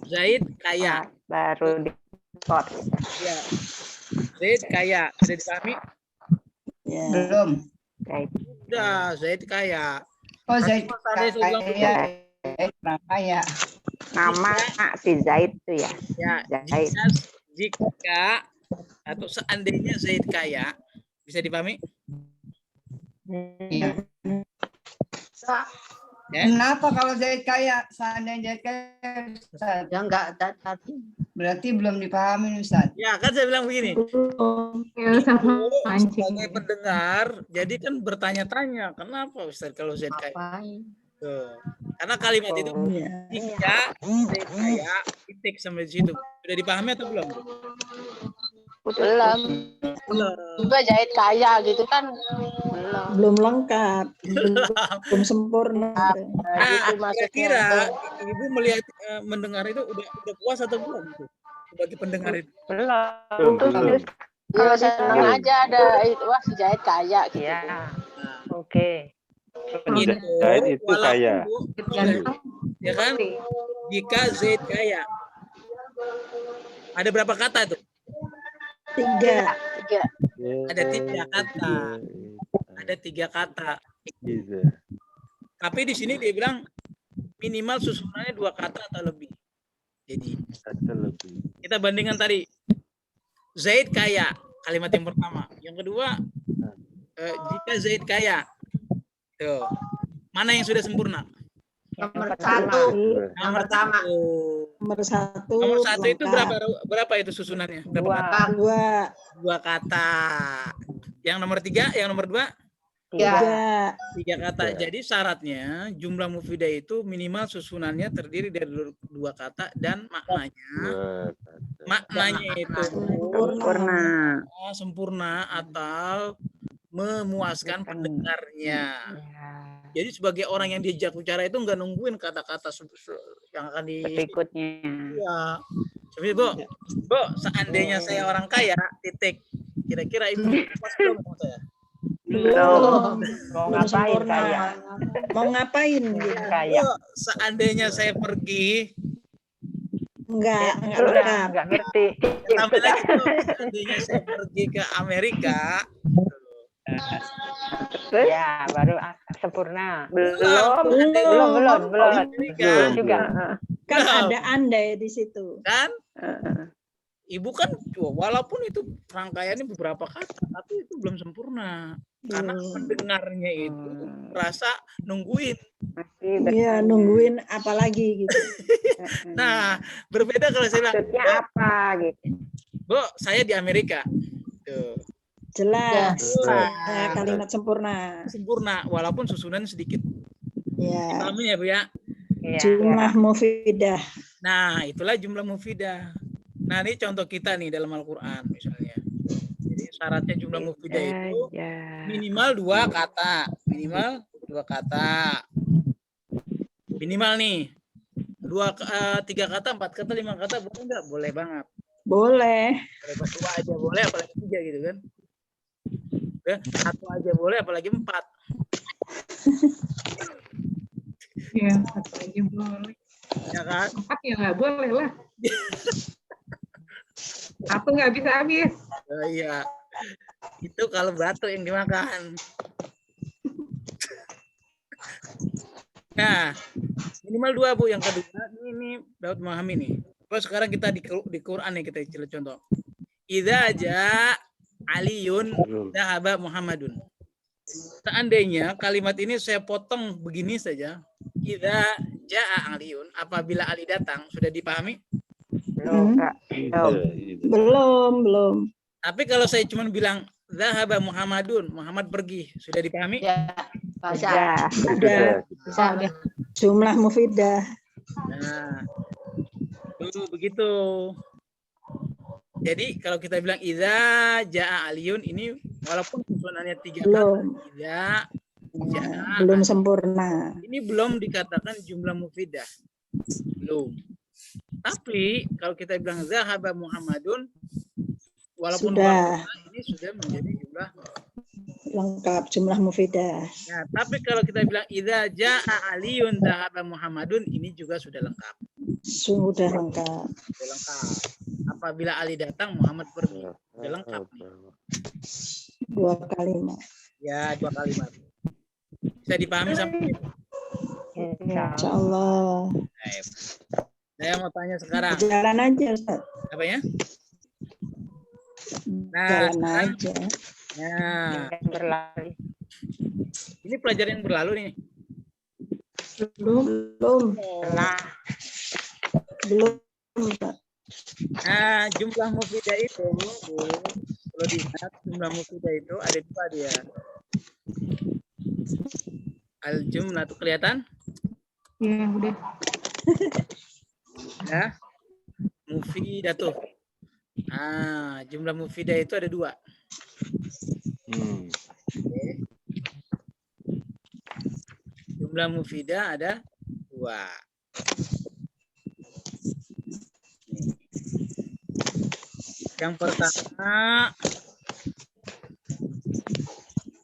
Zaid kaya. Baru di spot. Ya. Zaid kaya. Sudah dipahami? Ya. Belum. Sudah, Zaid kaya. Oh, Zaid kaya. kaya. Nama si Zaid itu ya. Ya, Zaid. jika atau seandainya Zaid kaya, bisa dipahami? Iya. Ya. Kenapa kalau Zaid kaya? Seandainya Zaid kaya, Ustaz? Ya enggak tadi. Berarti belum dipahami, Ustaz. Ya, kan saya bilang begini. Sebagai pendengar, jadi kan bertanya-tanya, kenapa Ustaz kalau Zaid kaya? Tuh. Karena kalimat itu jika Zaid kaya, titik sampai di situ. Sudah dipahami atau belum? Belum. Juga Zaid kaya gitu kan. Belum lengkap. Belum sempurna. Nah, kira-kira Ibu melihat mendengar itu udah puas atau belum itu? Sebagai pendengar itu. Belum. Ya senang aja ada itu, wah si Zaid kaya gitu. Ya. Oke. Gitu. Zaid itu kaya. Ya kan? Jika Zaid kaya. Ada berapa kata itu? 3. Ada 3 kata. Ada 3 kata. Tapi di sini dia bilang minimal susunannya 2 kata atau lebih. Jadi kita bandingkan tadi. Zaid kaya, kalimat yang pertama. Yang kedua, jika Zaid kaya. Tuh. Mana yang sudah sempurna? Nomor 1. Nomor 1. Nomor 1 itu berapa itu susunannya? Berapa kata? 2 kata. Yang nomor 3, yang nomor 2? 3 kata. Jadi syaratnya jumlah mufidah itu minimal susunannya terdiri dari 2 kata dan maknanya itu sempurna atau memuaskan pendengarnya. Jadi sebagai orang yang diajak bicara itu nggak nungguin kata-kata yang akan berikutnya. Iya. Seperti Bu, seandainya saya orang kaya, titik. Kira-kira Ibu pas belum mau saya? Belum. Mau ngapain kaya? Mau ngapain gitu? Kaya. Seandainya saya pergi, enggak ngerti. Tambah lagi tuh, seandainya saya pergi ke Amerika. Ya, baru sempurna. Belum juga. Kan ada andai di situ. Kan? Ibu kan walaupun itu rangkaiannya beberapa kata, tapi itu belum sempurna. Karena pendengarnya itu merasa nungguin. Iya, nungguin apa lagi gitu. Nah, berbeda kalau saya bilang, apa gitu. Bu, saya di Amerika. Tuh. Jelas. Ya, kalimat sempurna. Sempurna, walaupun susunan sedikit. Ya. Paham ya, Bu ya? Jumlah mufidah. Nah, itulah jumlah mufidah. Nah, ini contoh kita nih dalam Al-Quran misalnya. Jadi syaratnya jumlah mufidah itu minimal 2 kata. Minimal 2 kata. Minimal nih. 3 kata, 4 kata, 5 kata, boleh nggak? Boleh banget. Boleh. 2 aja boleh, apalagi 3 gitu kan. 1 aja boleh, apalagi 4. Ya, 1 aja boleh. Ya kan? 4 ya nggak boleh lah. 1 nggak bisa habis. Oh, iya. Itu kalau batu yang dimakan. Nah, minimal 2 Bu. Yang kedua, ini Daud memahami nih. Terus sekarang kita di Quran nih kita contoh. Idza jaa Aliyun dhahaba Muhammadun. Seandainya kalimat ini saya potong begini saja. Idza jaa Aliyun, apabila Ali datang, sudah dipahami? Belum. Tapi kalau saya cuma bilang dhahaba Muhammadun, Muhammad pergi, sudah dipahami? Ya, sudah. Jumlah mufidah. Nah, begitu. Jadi kalau kita bilang idza jaa Aliyun, ini walaupun susunannya 3 kata, belum sempurna. Ini belum dikatakan jumlah mufidah. Belum. Tapi kalau kita bilang zahaba Muhammadun, walaupun sudah. Ini sudah menjadi jumlah lengkap jumlah mufidah. Nah, tapi kalau kita bilang idza jaa Aliyun dhahaba Muhammadun, ini juga sudah lengkap. Sudah lengkap. Sudah lengkap. Apabila Ali datang, Muhammad pergi. Sudah lengkap nih. 2 kalimat. Ya, 2 kalimat. Bisa dipahami sampai ini? Insya Allah. Baik. Saya mau tanya sekarang. Jalan aja Ustaz. Apa ya? Nah, Jalan sekarang, aja. nah, Berlari. ini pelajaran yang berlalu nih. Belum. Nah, Belum Ustaz. Nah, jumlah mufidah itu, kalau dilihat jumlah mufidah itu ada 2 dia. Al-jumlah itu kelihatan? Ya, udah. Ya. Mufidah tuh. Ah, jumlah mufidah itu ada 2. Oke. Jumlah mufidah ada 2.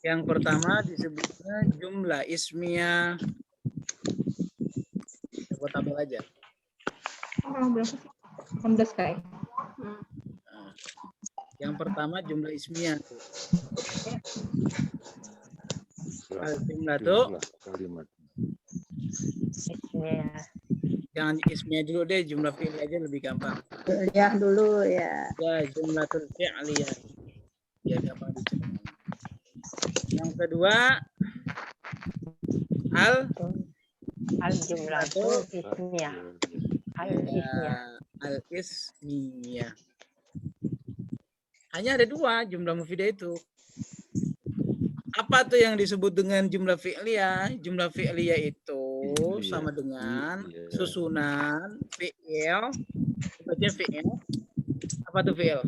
Yang pertama disebutnya jumlah ismiyah. Coba tabel aja. Oh, berapa sih? 18 kayak. Nah, yang pertama jumlah ismiyah tuh. Jumlah tuh ismnya. jangan ismiyah dulu deh, jumlah fi'il aja lebih gampang. Ya dulu ya. Ya, jumlatul fi'liyah. Ya gampang diceritakan. Yang kedua Al-jumlah itu ismnya. Al-ismnya. al-ismiyah. Hanya ada 2 jumlah mufidah itu. Apa tuh yang disebut dengan jumlah fi'liyah? Jumlah fi'liyah itu sama dengan susunan fi'il. Baca fi'il. Apa tuh fi'il?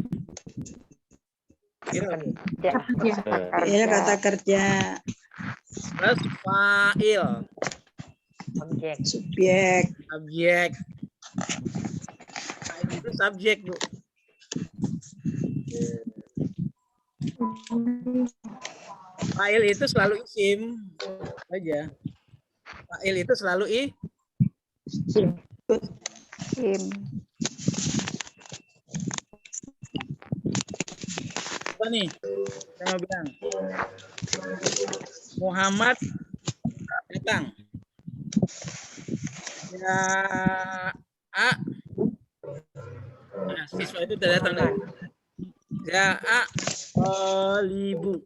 Fi'il apa? Ya kata kerja. Plus fa'il. Objek. Subjek. Objek. Fa'il itu subjek, Bu. Fa'il itu selalu isim aja. Fa'il itu selalu Sim. apa nih? Saya mau bilang. Muhammad datang. Ya, nah, siswa itu sudah datang. Ya, Olibu.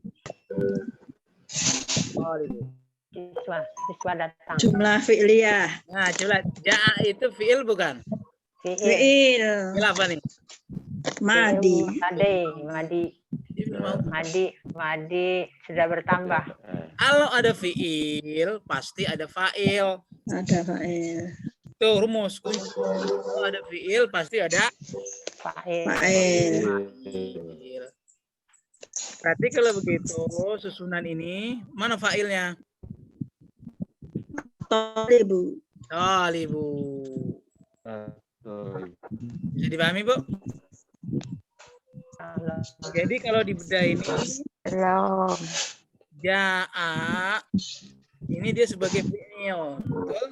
Siswa datang. Jumlah fi'liyah. Nah, coba ja'a itu fi'il bukan? Fi'il. Fi'il. Fi'il apa nih? Madi. Madi sudah bertambah. Kalau ada fi'il, pasti ada fa'il. Ada fa'il. Tuh rumus. Kalau ada fi'il, pasti ada Fa'il. Fa'il. fa'il. Berarti kalau begitu, susunan ini, mana fa'ilnya? Tolibu. Tolibu. Bisa dipahami, Bu? Jadi kalau di bedah ini, Belum. ja'a, ini dia sebagai fi'il. Betul?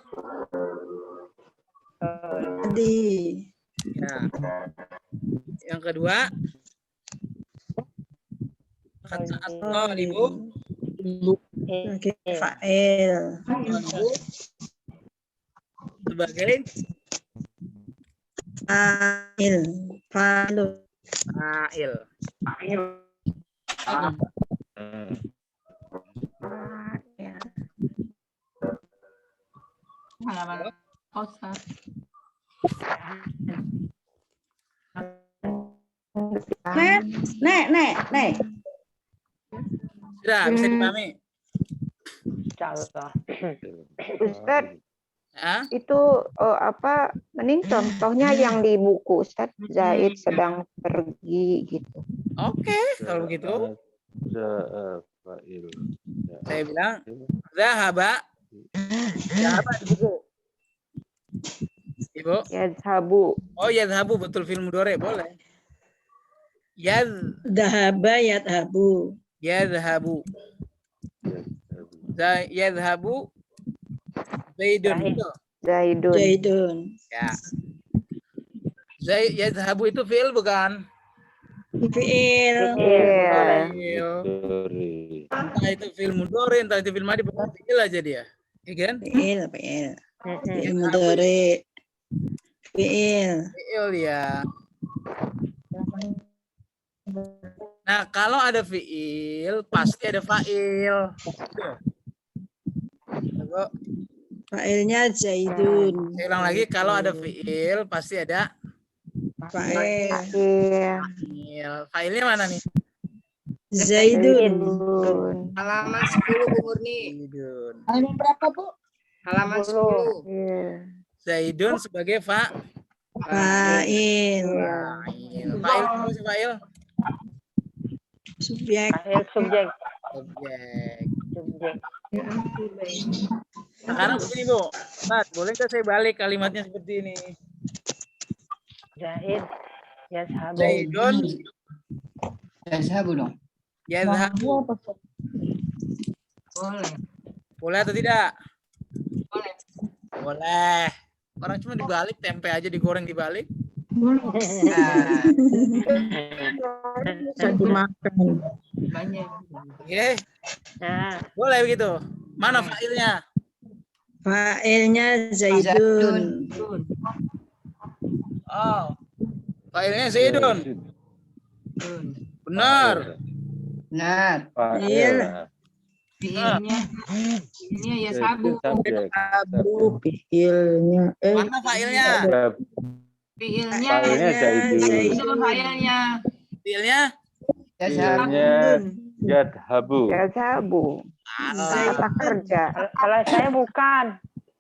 Madi. Ya. Yang kedua, kata at-talibu Sebagai fa'il. sebagai Fa'il. Fa'il. fa'il. Halaman kosa. Nek. Sudah bisa dipahami? Insyaallah. Ustaz, Ya? itu apa? Mending contohnya yang di buku Ustaz, Zaid sedang pergi gitu. Oke, kalau begitu Fa'il. saya bilang zahaba. Zahaba di buku. Ibu. Yadhabu. Oh, yadhabu betul film mudhari boleh. Dahaba yadhabu. Yadhabu. Yadhabu Zaidun. Zahid. Betul? Zaidun. Zaidun. Ya. Yadhabu itu fi'il bukan? Fi'il. Iya. Fi'il. Mudhari. Entah itu fi'il mudhari, entah itu fi'il madhi, pokoknya fi'il aja dia. Iya kan? Fi'il. Fi'il mudhari. Fi'il. Fi'il ya. Nah, kalau ada fi'il, pasti ada fa'il. Coba Fa'ilnya Zaidun. saya ulang lagi, kalau ada fi'il, pasti ada Fa'il. Iya. fa'il. Fa'ilnya mana nih? Zaidun. Zaidun. Halaman 10 Bu Murni. Zaidun. Halaman berapa, Bu? Halaman 10. Iya. Zaidun sebagai Fa'il. fa'il. Fa'il apa sih fa'il? Subjek. Fa'il subjek. Objek. Subjek. Ya ampun, baik. Sekarang begini Bu, Ustaz, boleh nggak saya balik kalimatnya seperti ini? Zahid. Yazhabu. Zaidun Yazhabu dong. yadhabu. Boleh. Boleh atau tidak? Boleh. Boleh. Orang cuma dibalik, tempe aja digoreng dibalik. Boleh. Nah, Bisa dimakan. banyak. Oke, Nah, boleh begitu. Mana fa'ilnya? Fa'ilnya Zaidun. Oh, fa'ilnya Zaidun. Benar. Benar. Fa'il. Fi'ilnya. Fi'ilnya yazhabu. Abu fi'ilnya. Mana fa'ilnya? Fi'ilnya. Fa'ilnya Zaidun. Itu fa'ilnya. Fa'ilnya? Yazhabu. Fi'ilnya yadhabu. Yazhabu. Salah. Kata kerja. kalau saya bukan.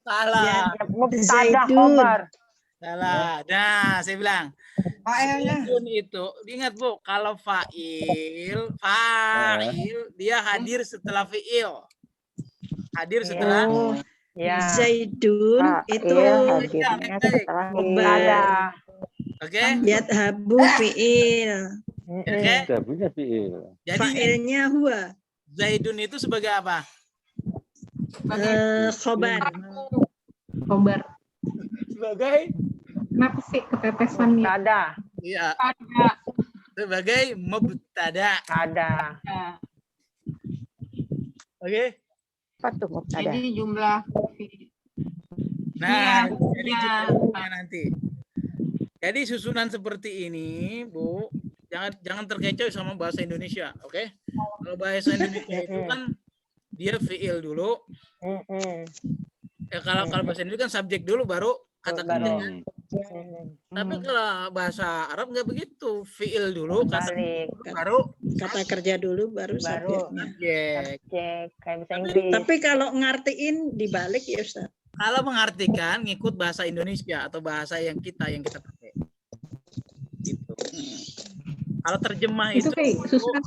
Salah. Mubtada Zaidun. khobar. Salah. Nah, saya bilang. Fa'ilnya. Zaidun itu, ingat Bu, kalau fa'il, dia hadir setelah fi'il. Hadir setelah Oh, Ya. Zaidun itu Hadirnya setelah Mubtada. Oke? yadhabu fi'il. Oke? Yadhabunya fi'il. Jadi Fa'ilnya huwa. Zaidun itu sebagai apa? Khobar. Kobar. Sebagai Kenapa sih ketetesan ya? Mubtada. iya, sebagai mubtada. Ada. Oke? apa tuh mubtada? Jadi jumlah. Nah, Iya, jadi iya. judulnya nanti. Jadi susunan seperti ini, Bu, jangan terkecoh sama bahasa Indonesia, oke? Kalau bahasa Indonesia itu kan dia fi'il dulu. Kalau bahasa Indonesia kan subjek dulu baru kata kerja. Tapi kalau bahasa Arab nggak begitu, fi'il dulu kata Balik. baru Kata kerja dulu baru subjeknya. subjek. Cek kayak bahasa Inggris. Tapi kalau ngartiin dibalik ya Ustaz. Kalau mengartikan ngikut bahasa Indonesia atau bahasa yang kita pakai. Gitu. Kalau terjemah Itu itu kayak susunan,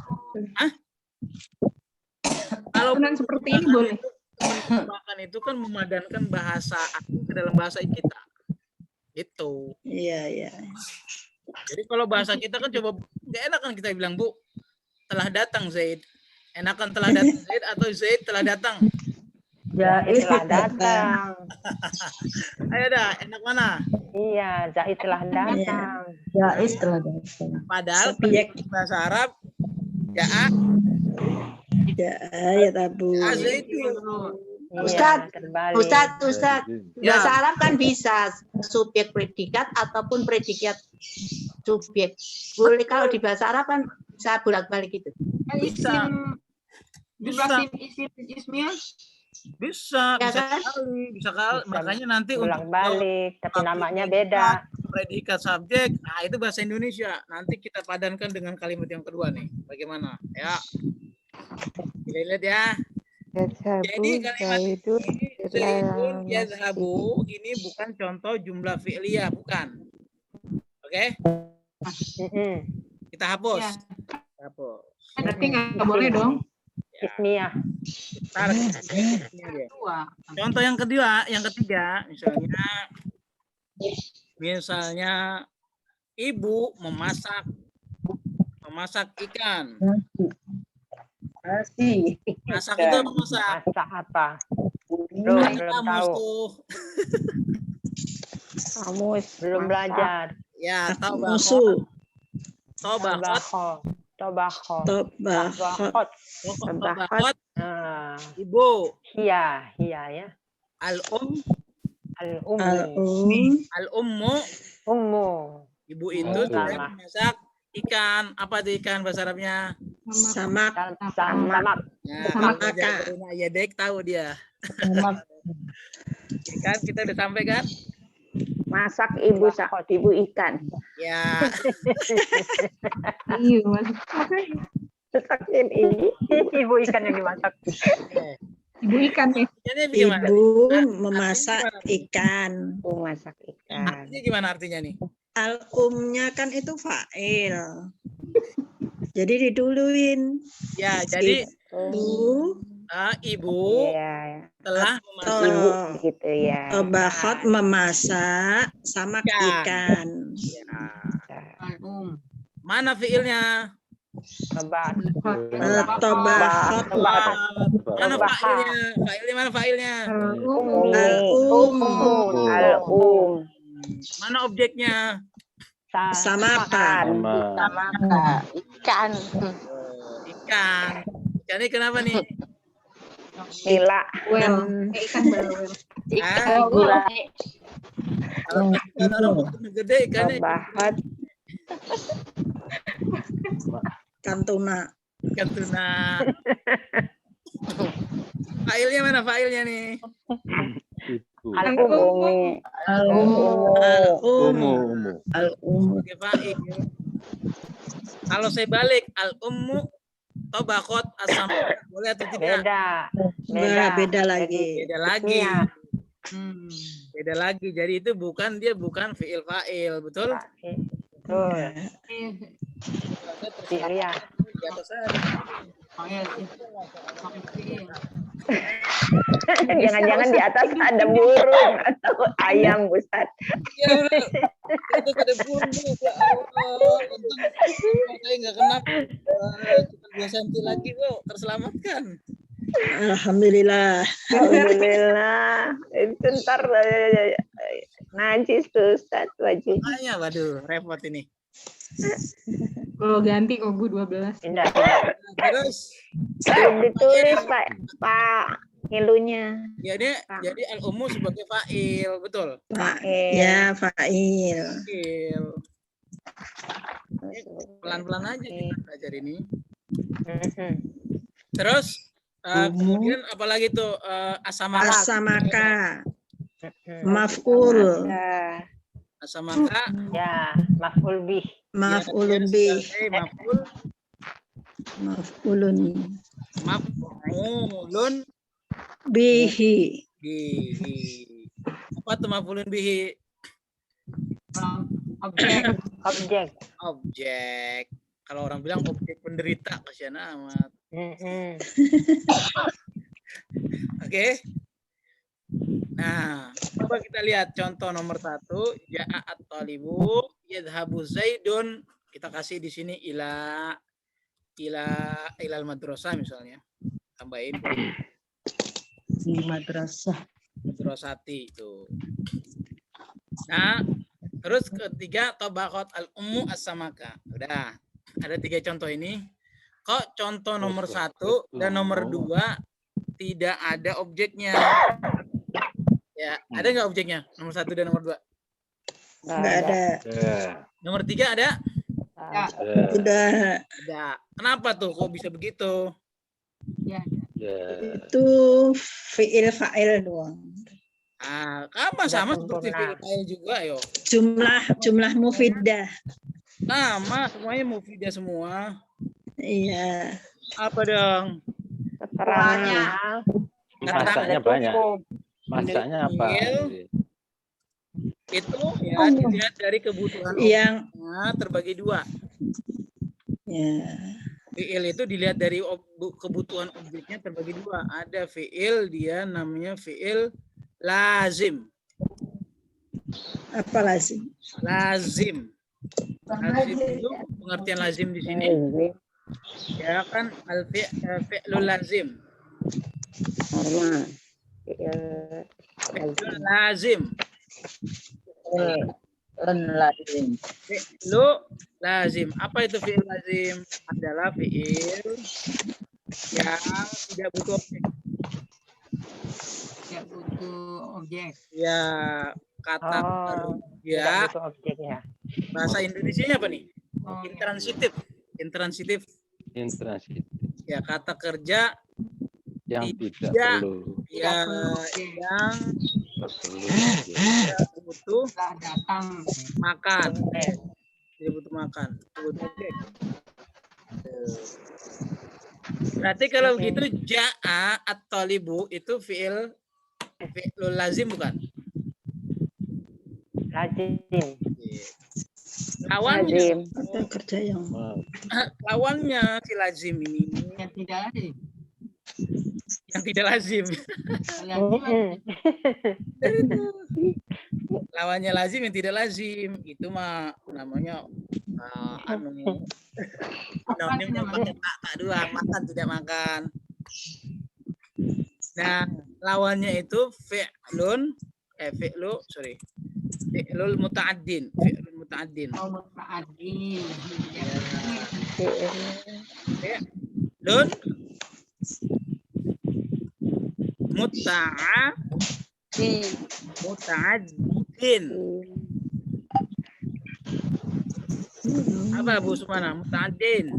kalau susunan seperti ini boleh. menerjemahkan itu kan memadankan bahasa asing ke dalam bahasa kita. Gitu. Iya. Jadi kalau bahasa kita kan coba nggak enak kan kita bilang, Bu, telah datang Zaid. Enakan telah datang Zaid atau Zaid telah datang? Zahid telah datang. Ayo dah, enak mana? Iya, Zahid telah datang. Jais telah datang. Padahal Subjek. bahasa Arab ya Yadhabu. Zaidun. Ustaz, terbalik. Ustaz, Ya. bahasa Arab kan bisa subjek predikat ataupun predikat subjek. Boleh kalau di bahasa Arab kan bisa bolak-balik gitu. Bisa. Bisa. Ismnya. Bisa Ya kan? sekali, bisa kali. Bisa Makanya nanti Ulang untuk balik, tapi namanya beda. predikat subjek, nah itu bahasa Indonesia. Nanti kita padankan dengan kalimat yang kedua nih. Bagaimana? Ya. Kita lihat ya. Yazhabu Jadi kalimat Zaidun ini Zaidun yazhabu ini bukan contoh jumlah fi'liyah, bukan. Oke? Kita hapus. Ya. Hapus. Berarti nggak boleh dong. Ismiyah. Ntar, ini aja. Contoh yang kedua, yang ketiga, misalnya ibu memasak ikan. Masak itu apa masak? Masak apa? Belum Kamus tahu. tuh. Kamus. Belum belajar. Ya, tobakot. Musuh. Tobakot. Tobakot. Tobakot. Tobakot. Nah, Ibu. hia ya. Al-um. Al-um. Al-ummu. Ummu. Ibu itu Sama. sedang masak ikan. Apa itu ikan bahasa Arabnya? Samak. Samak. Ya, Sama kalau belajar kakak. Brunei ya dek tahu dia. Ikan kita udah sampai kan? Masak ibu ikan. Ya, Iya, makanya Masakin ibu. Ibu ikan yang dimasak. ibu ikan nih. artinya gimana? Ibu memasak ikan. Ibu masak ikan. Artinya gimana artinya nih? Al-umnya kan itu fa'il. Jadi diduluin. Ya, jadi Ibu. ibu Iya. telah memasak. Ibu gitu ya. Tobakot memasak samak ikan. Ya. Mana fiilnya? Tobakot. Mana fa'ilnya? Mana fa'ilnya? Al-um. Al-um. Mana objeknya? Samakan. Sama. Ikan. Ikan. Ikannya kenapa nih? Nila. Ikan bawel. Ikan gula. Kalau gede ikannya Tobahat. Ikan tuna. ikan tuna. Failnya mana failnya nih? Ibu. Al-umi. Al-um. Umu. Al-um. Sebagai fa'il. Kalau saya balik al-ummu tobakot asam boleh atau tidak? Beda lagi. Beda lagi. Iya. Beda lagi. Jadi itu dia bukan fiil fa'il, betul? Betul. Iya. Di atas sana. Jangan-jangan di atas ada burung atau ayam, Ustaz. Ya udah. Itu ada burung Bu. Ya Allah. Untung saya nggak kena. Cuma 2 cm lagi kok terselamatkan. Alhamdulillah. Alhamdulillah. Itu ntar najis tuh, Ustaz, wajib. Makanya waduh repot ini. Kalau ganti Ogu 12. Indah. Terus Belum ditulis, Pak ngilunya. jadi al-ummu sebagai fa'il, betul? Ya, fa'il. Fa'il. Pelan-pelan aja kita belajar ini. Terus kemudian apalagi tuh asamaka. Asamaka. Maf'ul. Asamaka. Ya, maf'ul bih. Maf'ulun bih. Maf'ul. Maf'ulun Maf'ulun bihi. bihi. Apa tuh maf'ulun bihi? Objek. Kalau orang bilang objek penderita, kasihan amat. Oke. Nah, coba kita lihat contoh nomor 1. Ja'a at-talibu yadhhabu Zaidun. Kita kasih di sini ilal madrasah misalnya. Tambahin Di madrasah. madrasati itu. Nah, terus ketiga tobakot al-ummu as-samaka. Udah. Ada 3 contoh ini. Kok contoh nomor 1 dan nomor 2 tidak ada objeknya? Ya, ada nggak objeknya? Nomor 1 dan nomor 2? Nggak ada. Nomor 3 ada? Udah. Ada. Kenapa tuh kok bisa begitu? Itu fi'il fa'il doang. Ah, sama seperti fi'il fa'il juga, yo. Jumlah mufidah. Sama, semuanya mufidah semua. Iya. Apa dong? Keterangannya. Masaknya banyak. Masaknya apa? Itu ya dilihat dari kebutuhan Yang terbagi 2. ya. Fi'il itu dilihat dari kebutuhan objeknya terbagi 2. Ada fi'il dia namanya fi'il lazim. Apa lazim? Lazim. Lazim itu pengertian lazim di sini Ya kan fi'lul lazim. Normal. Fi'lul lazim. lazim. Fi'lu lazim. Apa itu fi'il lazim? Adalah fi'il yang tidak butuh objek. Tidak butuh objek. Ya, kata Oh, kerja. tidak butuh objek ya. Bahasa Indonesianya apa nih? Oh, Intransitif. Intransitif. Intransitif Ya, kata kerja yang tidak Ya. perlu ya yang butuh setelah datang. makan. Tidak butuh makan. Butuh objek. Berarti kalau begitu ja'a at-talibu itu fi'lul lazim bukan? Lazim. Lawannya, Lazim. Kata kerja yang lawannya si lazim ini Yang tidak lazim. yang tidak lazim. Mm-mm. Lawannya lazim yang tidak lazim itu mah namanya sinonim yang pakai tak doang, makan tidak makan. Nah, lawannya itu fi'lul muta'addin, fi'lul muta'addin. Oh, muta'addin. Fi'lun muta'addin. Apa Bu Sumana? Muta'addin.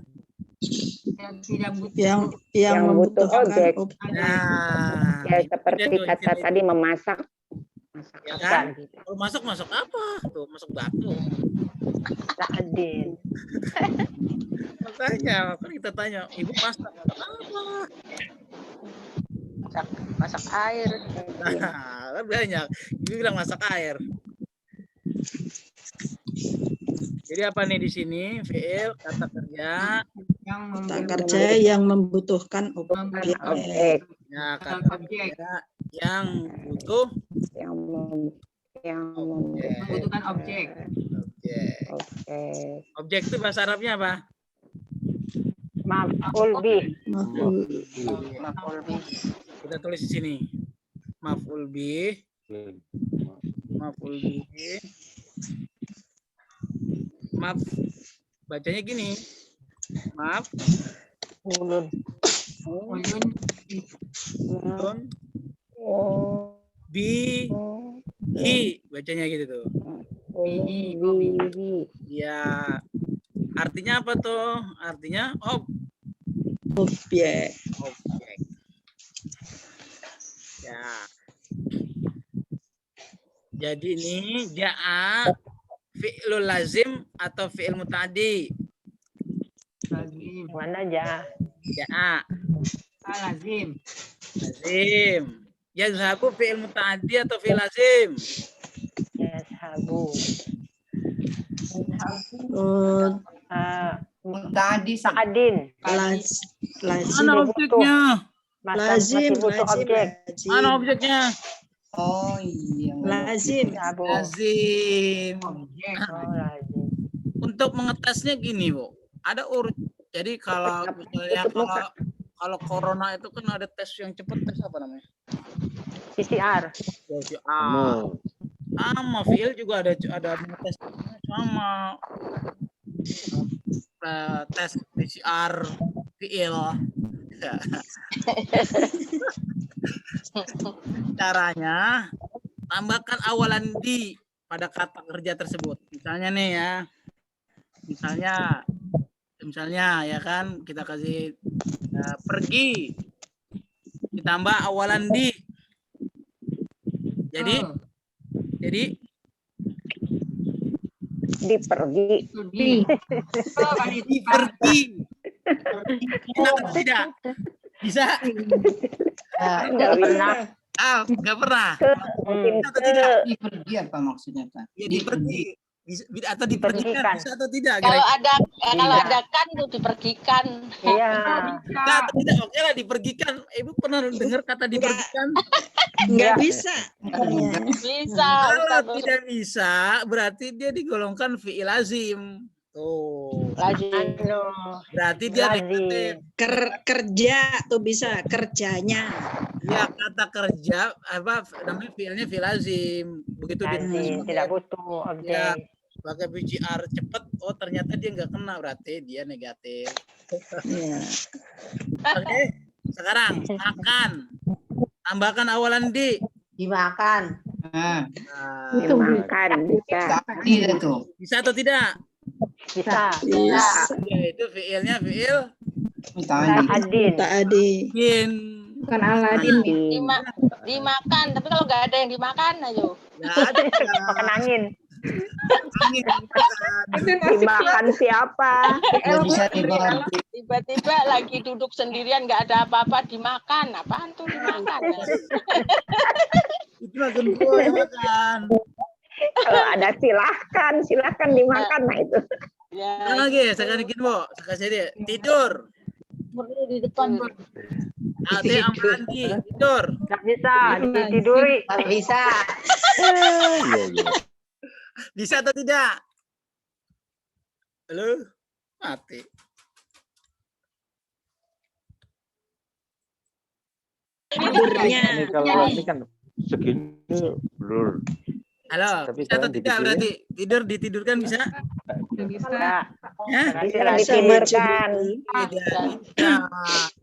Yang tidak butuh yang Yang butuh membutuhkan objek. Nah, Ya itu seperti dia tuh, kata itu. tadi memasak. Masak Ya apa kan? gitu. Kalau masak apa? Tuh, masak batu. Lazim. Makanya, kan kita tanya, Ibu masak apa? Masak air. Nah, kan banyak. Ibu bilang masak air. Jadi apa nih di sini? Fi'il kata kerja. yang kata memberi kerja yang membutuhkan objek. Objek Ya, Kata kata objek. kerja yang butuh yang Membutuhkan objek. objek. objek. Objek itu bahasa Arabnya apa? Maf'ul bih. Maf'ul. Maf'ul bih. Kita tulis di sini. Maf'ul bih. Maf'ul bih. Maf. Bacanya gini. Maf. Ulun. Ulun Ulun. Oh, Bi. Hi. Bacanya gitu tuh. bihi. Ya. Artinya apa tuh? Artinya Objek. objek. Ya. Jadi ini ja'a fi'lul lazim atau fi'il muta'addi. lazim. Mana aja? Ja'a Lazim. lazim. Yazhabu fi'il muta'addi atau fi'il lazim? Yashabu. Oh, Muta'addin. Muta'addin. lazim. Mana objeknya? Lazim. Masih butuh objek. Mana objeknya? Oh iya. Lazim. Yashabu. Lazim. Objek. Oh, lazim. Untuk mengetesnya gini, Bu. Ada jadi kalau misalnya kalau corona itu kan ada tes yang cepat, tes apa namanya? PCR. PCR. Sama fiil juga ada tes sama tes PCR fiil. Caranya tambahkan awalan di pada kata kerja tersebut. Misalnya nih ya. Misalnya ya kan kita kasih pergi ditambah awalan di. Jadi Dipergi. Di. Oh, wanita. pergi. Bisa atau tidak? Bisa? Nggak pernah. Nggak pernah. Mungkin Bisa atau tidak? Di pergi apa maksudnya, Pak? Ya, dipergi. Bisa, atau dipergikan. Dipergikan. Bisa atau tidak? Kalau Kira-kira? ada kan tuh dipergikan. Iya. Bisa atau tidak? Oke lah, dipergikan. Ibu pernah dengar kata dipergikan? Nggak bisa. Bisa. Kalau Ustaz. tidak bisa, berarti dia digolongkan fi'il lazim. Tuh. Lazim. Anu, Berarti dia lazim. negatif. Kerja tuh bisa kerjanya. Ya, kata kerja apa namanya fiilnya fiil lazim. Begitu Lazim, tidak butuh Ya, objek. pakai PCR cepet, oh ternyata dia nggak kena, berarti dia negatif. Ya. Oke, sekarang makan. Tambahkan awalan di. Dimakan. Nah, Nah, Dimakan bisa. tadi itu. bisa atau tidak? Bisa. Bisa. Ya, itu fiilnya fiil Tadi. Adin. Tadi. bin. Bukan Aladin nih. Dimakan, tapi kalau nggak ada yang dimakan, ayo. Ya, ada. Makan angin. Angin, makan. Dimakan siapa? Nggak bisa dibantu. Tiba-tiba lagi duduk sendirian, nggak ada apa-apa, dimakan. Apaan tuh dimakan? Itu makan buah yang makan. Kalau ada silahkan dimakan. Nah itu. Ya, Sekarang lagi, sekarang gini, Bu. Sekarang dia tidur. berdiri di depan. Ate amandi, tidur. Nggak bisa, ditiduri. Nggak bisa. Iya, iya. Bisa atau tidak? Halo? Mati. Tidurnya. Ini kalau ini kan segini blur. Halo, Tapi bisa atau kalau tidak dipikir- berarti? ditidurkan bisa? Bisa. Nggak. Ya? Bisa Bisa ditidurkan. Tidak bisa.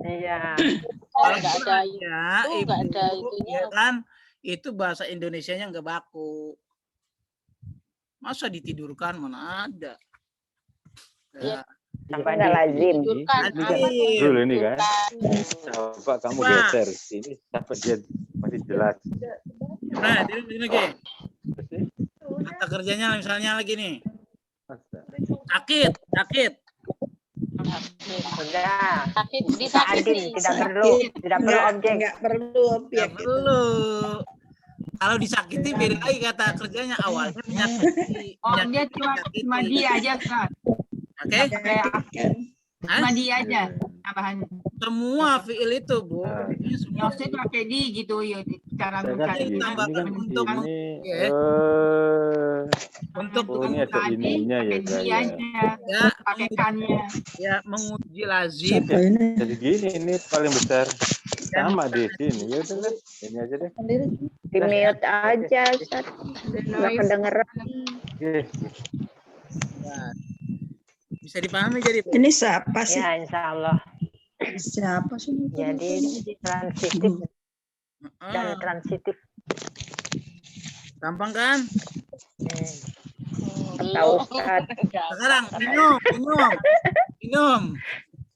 Iya. Kalau Nggak ada ya, itu, nggak ada itunya. ya kan, itu bahasa Indonesianya nggak baku. Masa ditidurkan, mana ada? Iya. Sampai Nggak di lazim. Tidurkan. Ada. apa tuh? Dulu ini kan. Tidurkan. Coba kamu Wah. geser sini sampai dia masih jelas. Nah, ini lagi. Terus ini, Kata kerjanya misalnya lagi nih. masa? Sakit. Sudah. Sakit, Adin, disakiti. tidak perlu objek. Nggak perlu objek. Nggak perlu. Kalau disakiti beda lagi kata kerjanya awalnya menyakiti. Oh, dia Menyakiti. cuma dia aja, Ustaz. Oke? Kan. Hah? Cuma dia aja tambahan. Semua fiil itu, Bu. Nah. Ini semua Maksudnya pakai di gitu ya cara Saya kan mencari. ini tambahkan kan untuk ini ya. untuk Untuk ini ada ininya ya pakai dia saya. aja, ya, pakai kannya. ya menguji lazim. Siapa ini? Jadi gini ini paling besar sama di sini. Ya udah lah, ini aja deh. Di-mute aja, Ustaz. Nggak kedengeran. Oke. Ya. Bisa dipahami jadi, Bu? Ini siapa sih? Ya, insya Allah. Siapa sih? Jadi transitif dan Ah, transitif. gampang kan? Tahu, Ustaz. Sekarang minum.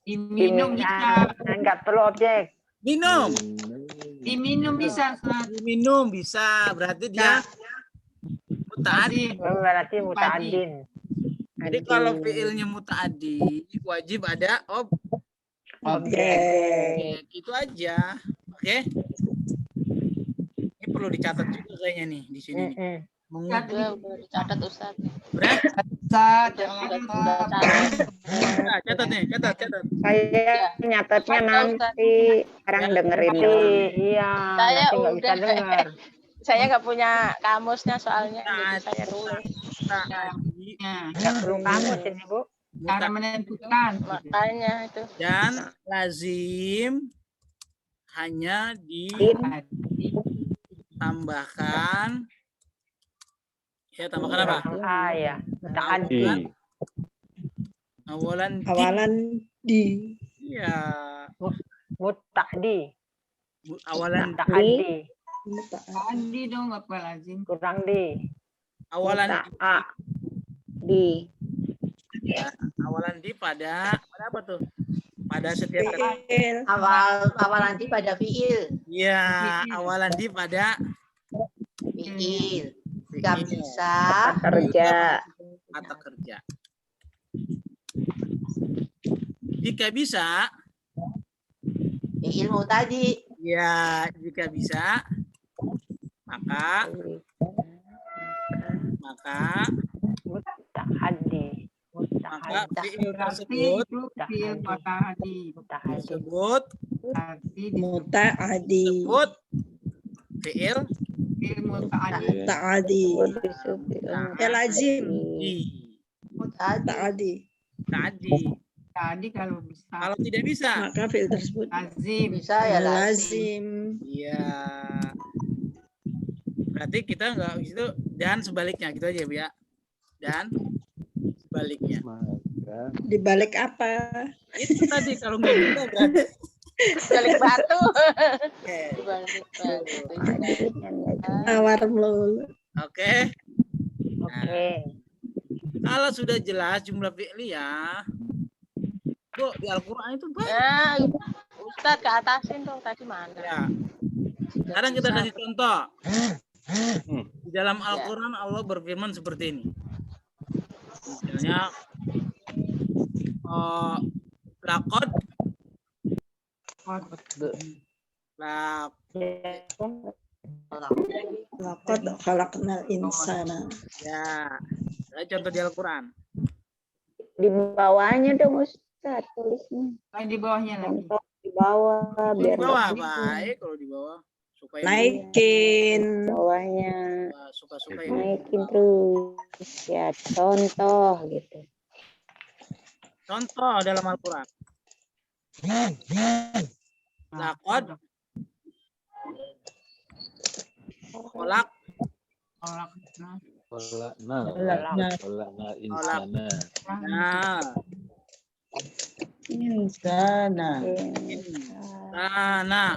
Diminum bisa, Nggak perlu objek. Minum. diminum bisa, Ustaz. Minum bisa. Berarti dia muta'addi. Berarti muta'adin. Jadi kalau fiilnya muta'addi wajib ada Objek. gitu aja. Oke? Ini perlu dicatat juga kayaknya nih di sini. nih. Menguji. Udah dicatat, Ustaz. Udah? Ustaz, Udah catat. Nah, catat nih, catat. Saya nyatetnya nanti. Sekarang dengerin Tapi dulu. iya, Saya nanti nggak bisa udah. dengar. Saya nggak punya kamusnya soalnya, jadi saya tulis. Muta'addi. Nggak perlu kamus ini, Bu. cara menentukan. Makanya itu. Dan lazim hanya ditambahkan tambahkan apa? Ah, ya. Muta'adin. Di Awalan Awalan di. ya Muta'di. awalan Muta'addi. Andi dong, apa lazim. Kurang di. awalan Ta'a. Di. ya, awalan di pada apa tuh? Pada setiap kata. Fiil. Awal nanti pada fiil. Ya, awalan di pada Fiil. Nggak bisa. Kerja. kata kerja. Jika bisa, Fiil tadi. ya jika bisa, maka Muta'addi. maka Muta'addi. fiil Berarti tersebut itu fiil muta'addi. Muta'addi. disebut Berarti Muta'adi. fiil fiil muta'addi. Ta'adi. Disebut Ya lazim. di. Ta'adi. Tadi. Tadi kalau bisa. Kalau tidak bisa, Maka fi'il tersebut Lazim. Bisa ya lazim. lazim. iya. Berarti kita nggak itu dan sebaliknya gitu aja Bu ya. Dan sebaliknya. Maka Dibalik apa? Itu tadi kalau nggak bisa berarti. Balik batu. Oke. Balik batu. Awar melulu. Oke. Oke. Kalau sudah jelas jumlah fi'liyah, Bu, di Al-Qur'an itu banyak. Nah, Ustadz ke atasin dong tadi mana? Ya. Sekarang kita kasih contoh. Di dalam Al-Quran Allah berfirman seperti ini. Misalnya, lakod, Laqad khalaqnal insana. ya, contoh di Al-Quran. Di bawahnya dong Ustaz tulisnya. Di bawahnya lagi. Contoh di bawah Kalau biar di bawah nggak bingung. baik, kalau di bawah supaya Naikin. Bawahnya suka-suka ya. naikin terus ya contoh gitu. Contoh dalam Al-Quran. Lakod, kolak, kolakna insana. nah, Insana. nah, nah,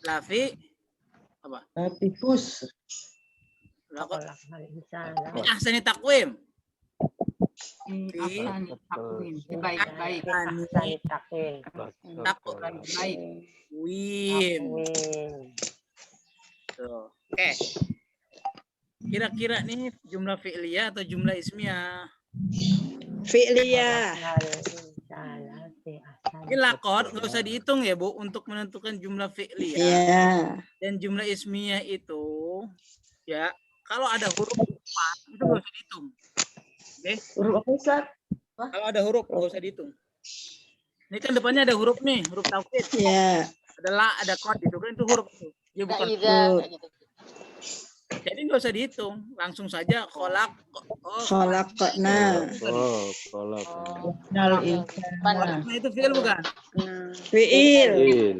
lafi, apa? Tifus. Lakod, Khalaqnal insana. ini ahsani takwim. Ahsani takwim. Baik-baik. Ahsani takwim. Baik. Wim. Takwim. Tuh. Oke. Kira-kira nih jumlah fi'liyah atau jumlah ismiyah? Fi'liyah. Khalaqnal insana fi ahsani Ini lakor nggak usah dihitung ya Bu untuk menentukan jumlah fi'liyah. Iya. Dan jumlah ismiyah itu ya kalau ada huruf 4 itu nggak usah dihitung. Oke? Huruf apa Ustaz? Kalau ada huruf nggak usah dihitung. Ini kan depannya ada huruf nih, huruf taukid. Iya. Ada la, ada kod itu kan itu huruf itu. Ya bukan. Kayak gitu. Jadi nggak usah dihitung, langsung saja kolak. Khalaqna. Kolakna itu fi'il bukan? Fi'il.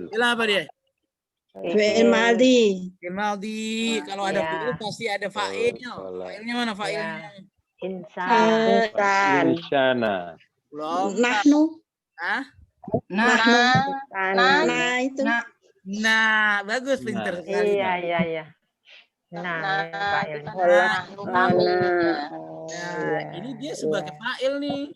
Fi'il apa dia? Fi'il madhi. Fi'il madhi. Kalau ada Ya. fi'il pasti ada fa'ilnya. Fa'ilnya mana fa'ilnya? Insan. Insana. Belum. Nahnu. Hah? Nah itu. Nah, bagus pinter sekali. Iya. Nah, Nah, fa'il. Nah, ini dia sebagai fa'il nih.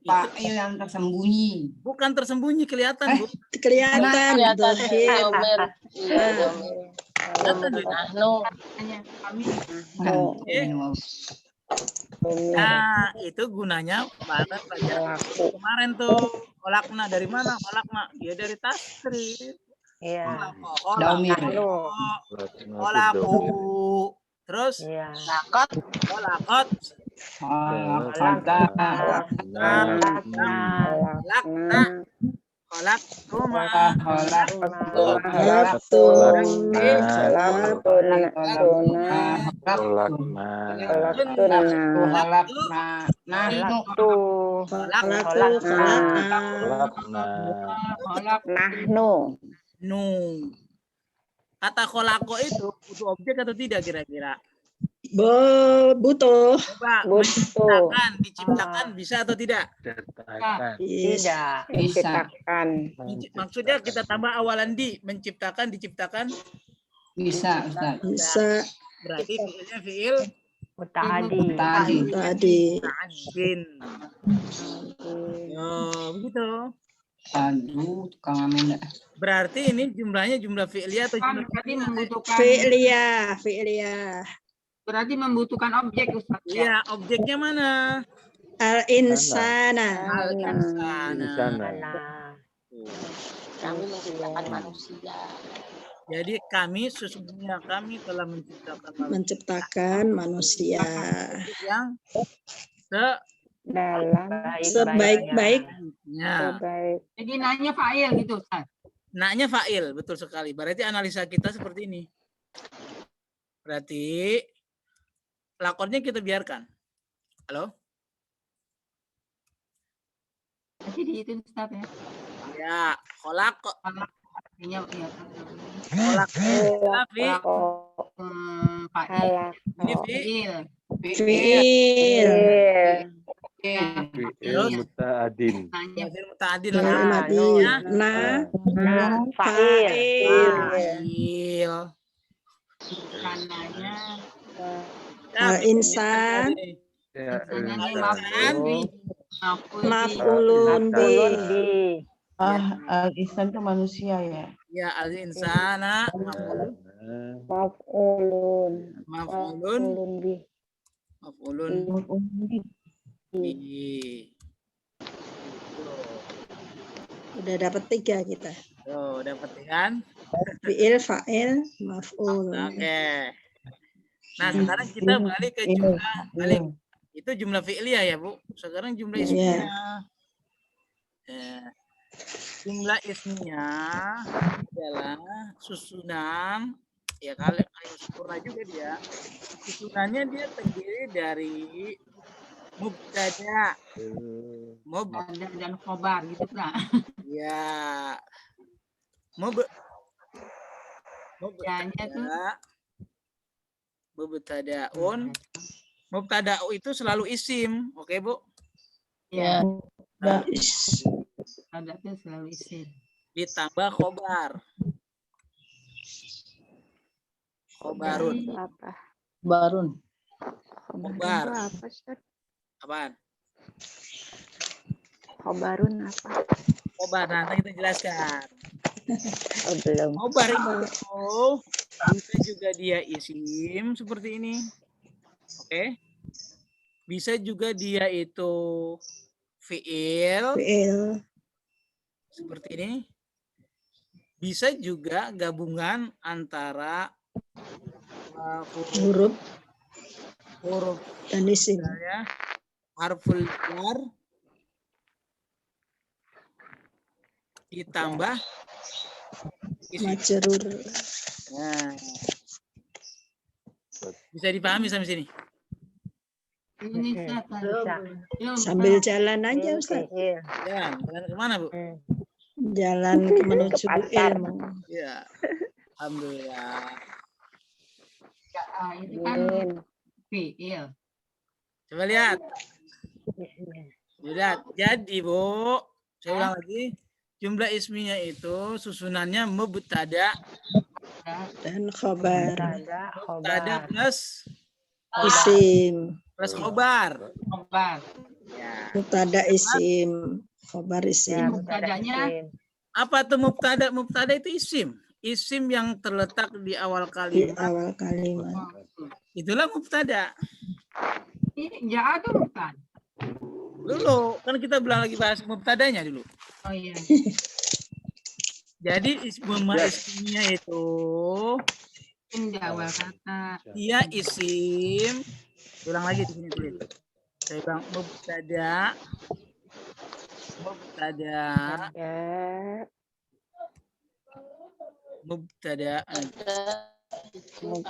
Fa'il yang tersembunyi. Bukan tersembunyi, kelihatan, Bu. Kelihatan. Kelihatan Dohir. Domer. Iya, Domer. Kelihatan, Bu. Nahnu. Kami. Nah, itu gunanya pada pelajaran kemarin tuh. Kolakna dari mana? Kolakna. Dia dari tasrif. Iya. Daumir. Kolaku. Terus Iya. Lakot. kolakot. Lakna. Kolak rumah. Nahnu. Nu. Kata kolako itu butuh objek atau tidak kira-kira? Butuh. Coba Butuh. diciptakan bisa atau tidak? Tidak. Menciptakan. Maksudnya kita tambah awalan di menciptakan, diciptakan. Bisa, Ustaz. Bisa. Berarti fiilnya fiil Muta'adi. Tadi. ta'adin. Begitu. Aduh, tukang amin. Berarti ini jumlahnya jumlah fi'liyah atau jumlah Berarti membutuhkan. Fi'liyah. Berarti membutuhkan objek, Ustaz. Iya, objeknya mana? Al-insana. Al-insana. Kami menciptakan manusia. Jadi kami sesungguhnya kami telah Menciptakan manusia. yang Dalam Sebaik-baiknya. sebaik. Jadi nanya fa'il gitu, Ustaz. Naknya fa'il, betul sekali. Berarti analisa kita seperti ini. Berarti lakonnya kita biarkan. Halo? Jadi itu Ustaz ya. Ya, kolak kok. Iya, iya. Kolak. Fi. Fa'il. Ini Fi. Fi'il. Fi'il muta'adin. Fi'il muta'adin Fi'il lah. madi. Ya. Nah, fa'il. Fa'il. Kananya. Al-insan. Ya, Maf'ulun bi. Maf'ulun bi. Al-Insan itu manusia ya. Ya, al-insana Maf'ulun. maf'ulun bi. maf'ulun bi. Udah dapat 3 kita. Tuh, dapat kan? Fi'il, fa'il, maf'ul. Oke. Nah, sekarang kita balik ke jumlah balik. Itu jumlah fi'liyah ya, Bu. Sekarang jumlah ismiyah. Ya. Jumlah ismiyah adalah susunan, ya kalau sempurna juga dia. Susunannya dia terdiri dari mubtada, Ada dan khobar gitu kan. ya, mubtadaun. Mubtada'u itu selalu isim, oke Bu? Ya. Nah, Ada tuh selalu isim. ditambah khobar. Khobarun. Apa? Barun. Khobar. Itu apa, Ustaz? Apaan? Khobarun apa? Khobar, nanti kita jelaskan. Oh, belum. Khobar itu bisa juga dia isim seperti ini. Oke. Bisa juga dia itu fi'il Fi'il. seperti ini. Bisa juga gabungan antara Huruf huruf dan isim. misalnya harful jar ditambah isim. Majrur. Nah, bisa dipahami sampai sini? Ini Ustaz. Belum, Sambil Ustaz. jalan aja, Ustaz. Fi'il. Jalan kemana, Bu? Jalan menuju Pasar. ilmu. Ya, alhamdulillah. Itu kan fi'il. Coba lihat. Lihat. Jadi, Bu, saya ulang lagi. Jumlah isminya itu susunannya mubtada, Dan khobar. mubtada plus Isim. khobar. Khobar. Ya. Mubtada isim. Khobar isim. Mubtadanya Apa tuh mubtada? Mubtada itu isim. Isim yang terletak di awal Di kalimat. awal kalimat. Itulah mubtada. ya atau bukan? Dulu kan kita bilang lagi bahas mubtadanya dulu. Oh iya. Jadi ismnya itu Di awal kata. dia isim. Ulang lagi di sini tulis. Saya bilang mubtada. Mubtada Isim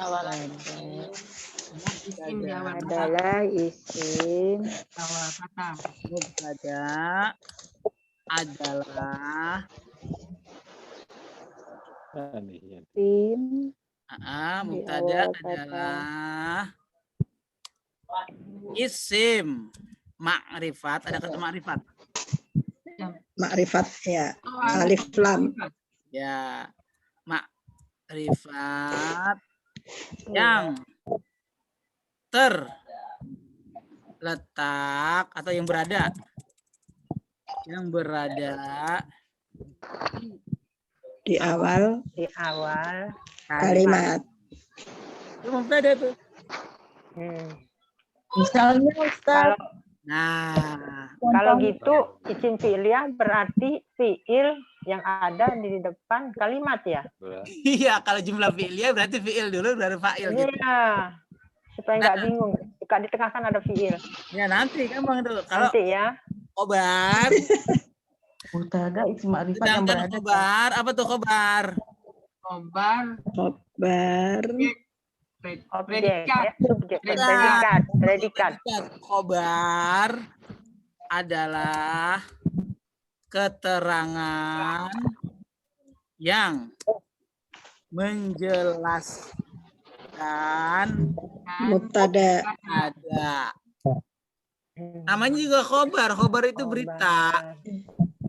di awal kata. Adalah isim. Awal kata. mubtada adalah Isim. mubtada awal kata. adalah isim ma'rifat. Ada kata ma'rifat. Makrifat ya. Alif lam. Ya, ma'rifat yang terletak atau yang berada Di awal Di awal. kalimat. itu mubtada tuh. Misalnya Ustaz. Kalau gitu isim fi'liyah berarti fi'il yang ada di depan kalimat ya? Iya, kalau jumlah fi'liyah berarti fi'il dulu baru fa'il gitu. Iya. Supaya nggak bingung. Jika di tengah kan ada fi'il. Ya nanti gampang tuh. Kalau Nanti ya. khobar, Mubtada isim ma'rifat yang sedangkan berada. khobar apa tuh khobar? Khobar. Khobar. Objek ya, subjek, predikat. Khobar adalah keterangan yang menjelaskan Mubtada. ada. Namanya juga khobar. Khobar itu berita.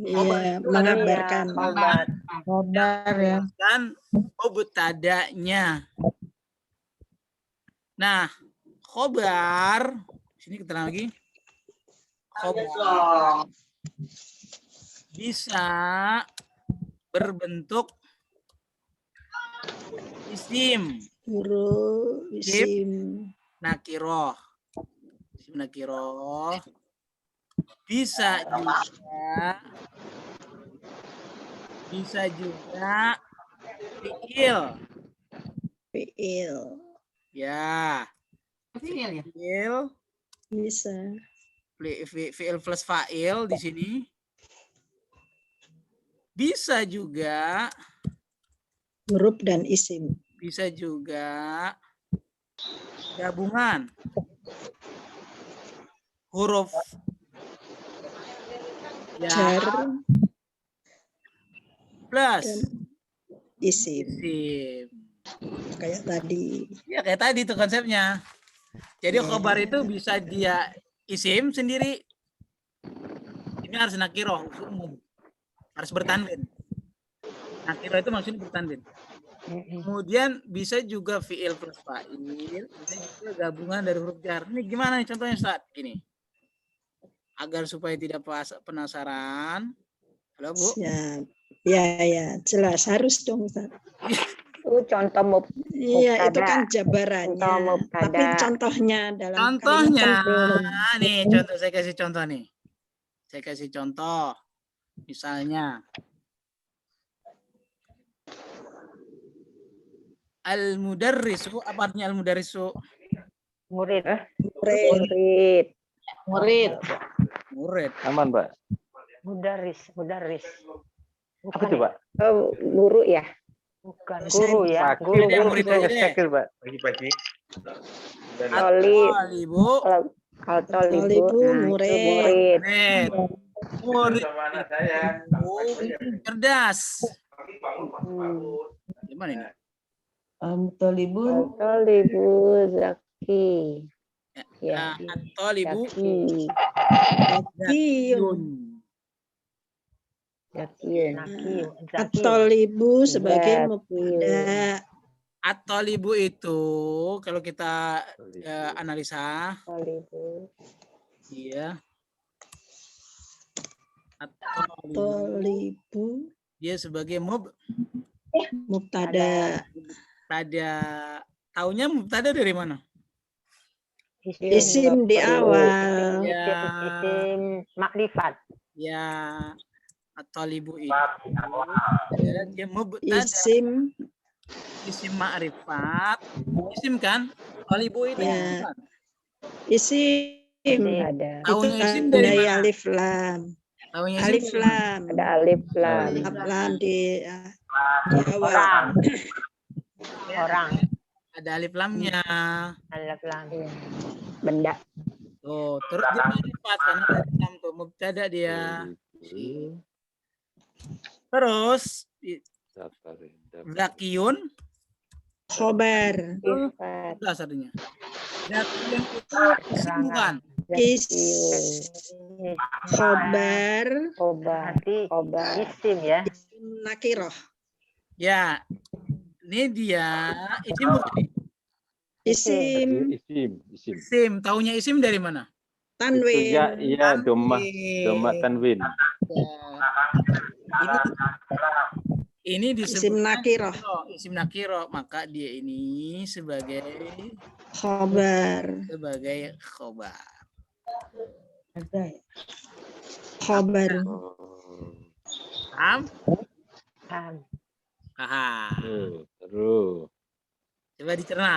Iya, mengabarkan. Khobar ya. Dan mubtadanya. Nah, khobar. Sini kita lagi. Khobar bisa berbentuk isim. Huruf isim. Nakiroh. Isim nakiroh. Bisa juga fiil. Fiil. Ya. Fiil ya. Fiil. Bisa. Fiil plus fa'il di sini. Bisa juga Huruf dan isim. bisa juga gabungan huruf Jar plus dan isim. isim. Kayak tadi. Ya kayak tadi tuh konsepnya. Jadi khobar itu bisa dia isim sendiri. Ini harus nakiroh, umum. Harus bertanwin. Nakiroh itu maksudnya bertanwin. Kemudian bisa juga fiil plus fa'il, bisa juga gabungan dari huruf jar. Ini gimana nih contohnya Ustaz? Gini. Agar supaya tidak penasaran. Halo Bu? Siap. Ya, jelas harus dong, Ustaz. Contoh Iya, itu mubtada. kan jabarannya. Contoh mubtada. Tapi contohnya dalam Contohnya, kalimat belum. nih contoh saya kasih contoh nih. Saya kasih contoh. Misalnya al-mudarrisu, apa artinya al-mudarrisu? Murid. Murid. Murid. Aman, Pak. Mudaris. Apa itu, Pak? Guru ya? Bukan guru ya. Pagi. Guru. Yang murid aja deh. Sekil, Pak. Pagi-pagi. At-talibu. Kalau Tolibu, murid. Murid saya. cerdas. Gimana ini? Tolibun. Tolibu Zaki. Ya, at-talibu Zaki. Zakiyun. Zakiyun. At-tolibu sebagai Zakiyun. mubtada. At-talibu itu kalau kita analisa, Tolibu. iya. At-talibu Tolibu dia sebagai mubtada. Taunya mubtada dari mana? Isim di awal. Ya. Isim makrifat. Ya, at-talibu itu dia mubtada. Isim ma'rifat. Isim kan? Talibu itu Ya. kan? Isim. Ada. Taunya Itu isim dari tandai mana? alif lam. Taunya isim Alif dari mana? lam. Ada alif lam. Alif lam di awal. Orang. Ada alif lamnya. Alif lam. Benda. Tuh, terus dia ma'rifat karena ada lam tuh mubtada dia. Terus Zakiyun Khobar. Sifat. jelas artinya. Zakiyun itu isim bukan? Khobar. Khobar. Isim ya. Nakiroh. Ya. Ini dia isim bukan? Isim. Isim. Taunya isim dari mana? Tanwin. Iya, doma tanwin. Ini disebut Isim nakiroh. Isim nakiroh, maka dia ini sebagai Khobar. khobar. Khobar. Paham? Paham. Terus. Coba dicerna.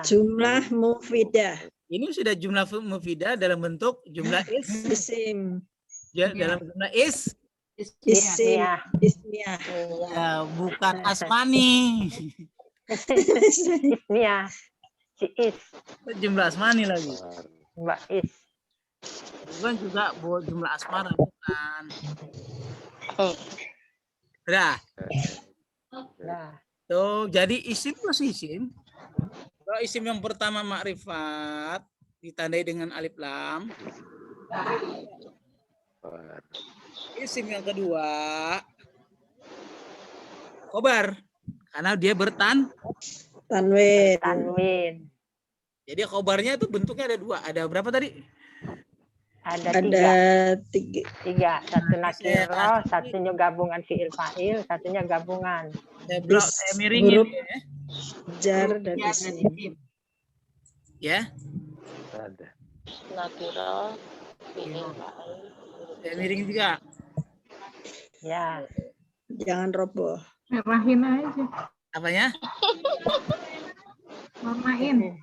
Jumlah mufidah. Ini sudah jumlah mufidah dalam bentuk jumlah Isim. dalam jumlah Isim. Ismiyah. ya, bukan asmani. Ismiyah. Si Is. Jumlah asmani lagi. Mbak Is. Bukan juga jumlah asmara, bukan. Udah. Nah, Tuh, jadi isim plus isim. Kalau isim yang pertama makrifat ditandai dengan alif lam. Isim yang kedua khobar karena dia Tanwin. tanwin. Jadi khobarnya itu bentuknya ada dua. Ada berapa tadi? Ada Ada tiga. 3. Satu nakiro, satunya gabungan fiil fa'il, satunya gabungan. Saya miringin huruf ya. jar dan isim. Ya. Ada. Nakiro, fi'il fa'il. Saya miringin juga. Ya. Jangan roboh. Merahin aja. Apanya? Warnain.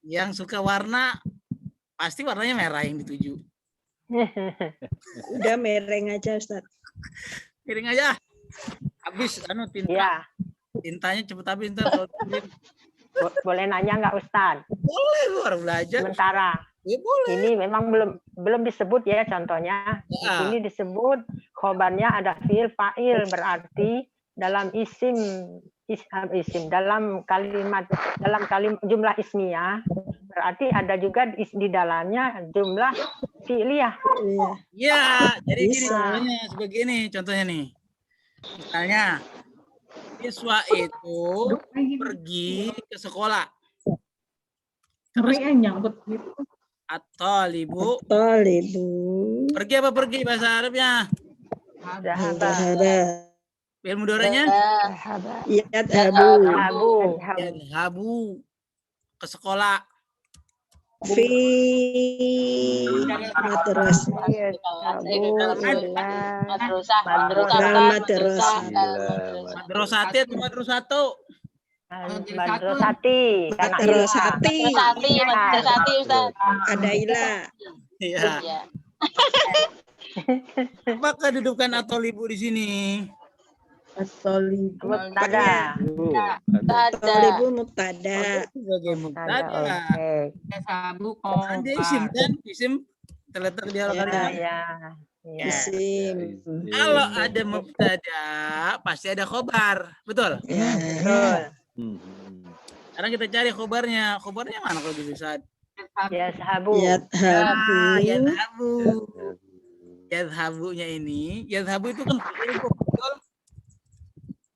Yang suka warna pasti warnanya merah yang dituju. Udah mereng aja Ustaz. Miring aja. Habis tinta. Ya. Tintanya cepet habis ntar kalau kirim. Boleh nanya nggak Ustaz? Boleh luar belajar. Sementara. Ya, boleh. Ini memang belum disebut ya contohnya. Di Ya. sini disebut khobarnya ada fiil fa'il, berarti dalam isim dalam kalimat jumlah ismiyah berarti ada juga di dalamnya jumlah fi'liyah. Iya. Ya, jadi gini Bisa. contohnya contohnya nih. Misalnya siswa itu pergi ke sekolah Ngeri ya nyangkut gitu. atau ibu Tolibu. pergi apa pergi bahasa Arabnya? Zahaba. Zahaba. Fi'il mudhari'nya Yadhabu. Habu. yadhabu ke sekolah. Fi madras. Madrasati atau madrasato? Madrasati. Karena Madrasati. Madrasati, Ustaz. Ada ila. Iya. Iya. Apa kedudukan atau ibu di sini? Tolibu. Mubtada. Tolibu mubtada. Sebagai mubtada. Oke. Kan dia isim kan? Isim terletak di awal kalimat. Ya. Ya. Isim. Kalau ada mubtada, pasti ada khobar. Betul? Ya. Betul. Sekarang kita cari khobarnya. Khobarnya mana kalau gitu, Ustaz? Yazhabu. Yadhabu. Yadhabu. Yadhabunya ini, yadhabu itu kan fi'il, betul?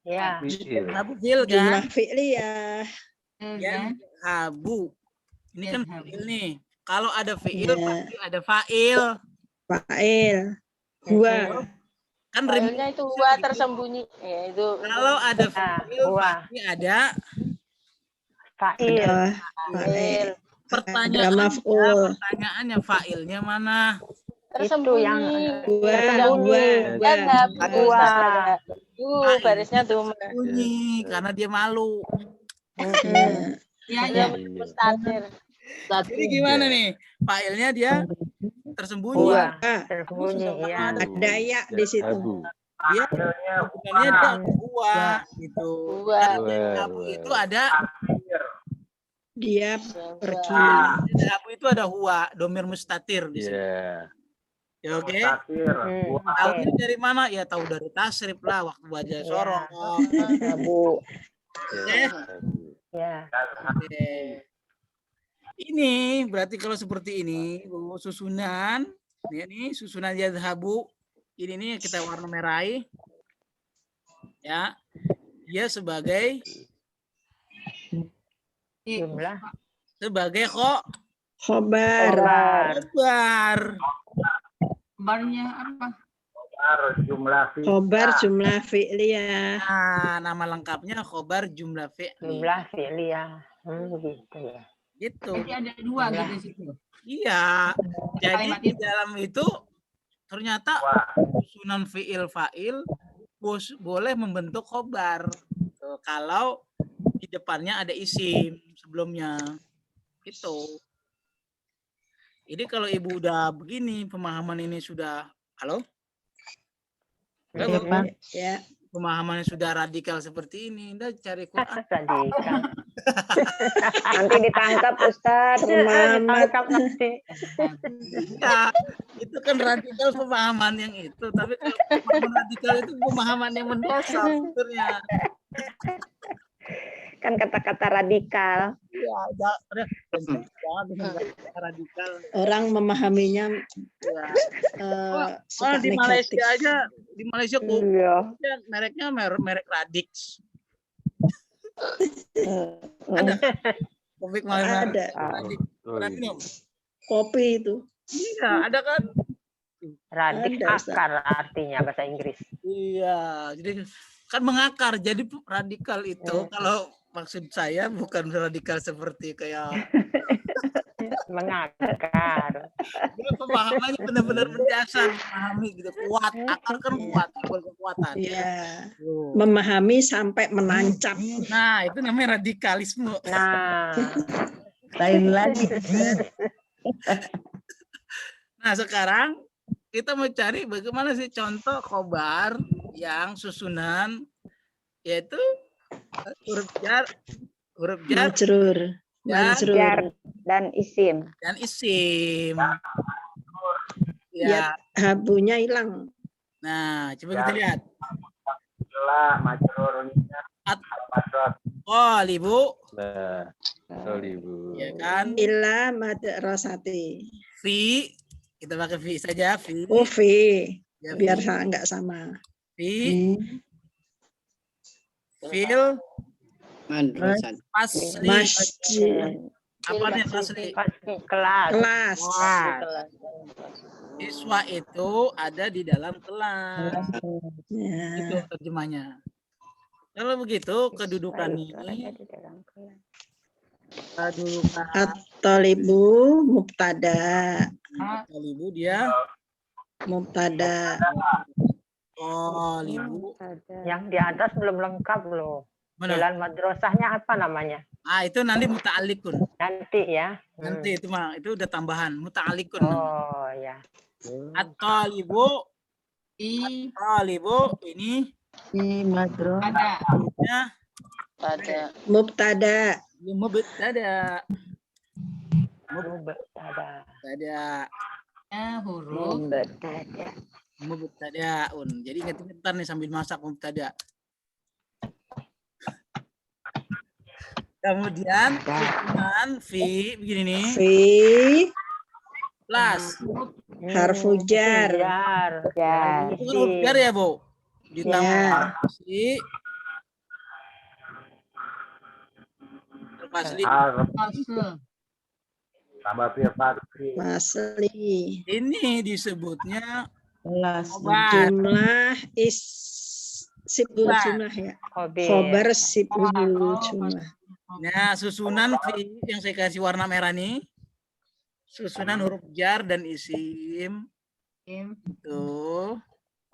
Ya. Yadhabu fi'il kan? Jumlah fi'liyah. Yadhabu. Ini kan fi'il nih. Kalau ada fi'il, Ya. pasti ada fa'il. Fa'il. Huwa. Kan Fa'ilnya itu huwa tersembunyi. Ya, itu. kalau ada fi'il, huwa. pasti ada Fa'il. Ada Fa'il. pertanyaannya fa'ilnya mana? Itu yang Huwa. tersembunyi. Yadhabu, Ustaz. Barisnya tuh. Bunyi karena dia malu. Ya. Mustatir. Jadi gimana nih? Fa'ilnya dia tersembunyi. Huwa. Ah, Tersembunyi. Ya. ada ya di situ. Dia sebenarnya dia ada huwa gitu. Huwa. Yadhabu itu ada Dia pergi. yadhabu itu ada huwa, domir mustatir di sini. Iya. Ya, oke. Oke. Tahu ini dari mana? Ya tahu dari tasrif lah waktu baca sorong. Yazhabu. Oke. Ya. Oke. Ini berarti kalau seperti ini susunan, ini susunan yadhabu. Ini nih kita warna merahi. Ya. Dia sebagai Jumlah. Khobar. khobar. Khobar jumlah fi'liyah. Nah, nama lengkapnya khobar jumlah fi'li. Jumlah fi'liyah. Begitu ya. Gitu. Jadi ada dua gitu di situ. Iya. Jadi di dalam itu ternyata susunan fi'il fa'il boleh membentuk khobar. Tuh, kalau di depannya ada isim sebelumnya. Itu. Jadi kalau ibu udah begini, pemahaman ini sudah, halo? Halo, Oke, Pak. Ya. pemahamannya sudah radikal seperti ini, Anda cari Quran. Radikal. Nanti ditangkap Ustaz. Ditangkap nanti. Ya, itu kan radikal pemahaman yang itu, tapi kalau pemahaman radikal itu pemahaman yang mendosa sebetulnya. Kan kata-kata radikal. Ya, jangan radikal. Orang memahaminya Ya. suka di negatif. Malaysia aja, di Malaysia Iya. mereknya merek Radix. Ada kopi Malaysia. Ada. Radix. Pernah minum? Kopi itu. Iya, ada kan? Radik Ada, Ustaz. akar artinya bahasa Inggris. Iya, jadi kan mengakar. Jadi radikal itu kalau maksud saya bukan radikal seperti kayak Mengakar. dia pemahamannya benar-benar mendasar, memahami gitu, kuat, akar kan kuat, simbol kekuatan. Iya. Tuh. Memahami sampai menancap. Nah, itu namanya radikalisme. Nah, Lain lagi. Nah, sekarang kita mau cari bagaimana sih contoh khobar yang susunan yaitu huruf jar, Majrur. dan jar dan isim. isim. Ya, Ya. habunya hilang. Nah, coba kita lihat. Ibu, Nah, sorry Bu. ya kan? Ila madrasati. Fi, kita pakai fi saja. Fi, Oh, fi. ya, Biar fi. nggak sama. Fi, fil, pasli. Masjid. Apa nih pasli? Kelas. Kelas. Siswa itu ada di dalam kelas. Itu Ya. terjemahnya. Kalau begitu kedudukan ini kedudukan At-talibu mubtada. ibu dia Mubtada. ibu. Yang di atas belum lengkap loh. Mana? Jalan madrasahnya apa namanya? Itu nanti muta'alikun. Nanti ya. Nanti itu mah itu udah tambahan muta'alikun. Oh ya. At-talibu ini Di madro. ya Mubtada. mubtada. Mubtada. Mubtada. Huruf Mubtada. mubtadaun. Jadi ingat-ingat nih sambil masak mubtada. Kemudian susunan fi begini nih. Fi. Plus. Harfu jar. Jar. Jar. Itu kan huruf jar ya, Bu? Ditambah pasli. Pasli. Masli. Ini disebutnya Kelas. khobar. Jumlah sibul Khobar. jumlah ya. Khobar. Khobar sibul jumlah. Nah, susunan fi yang saya kasih warna merah nih. Susunan huruf jar dan isim. Itu.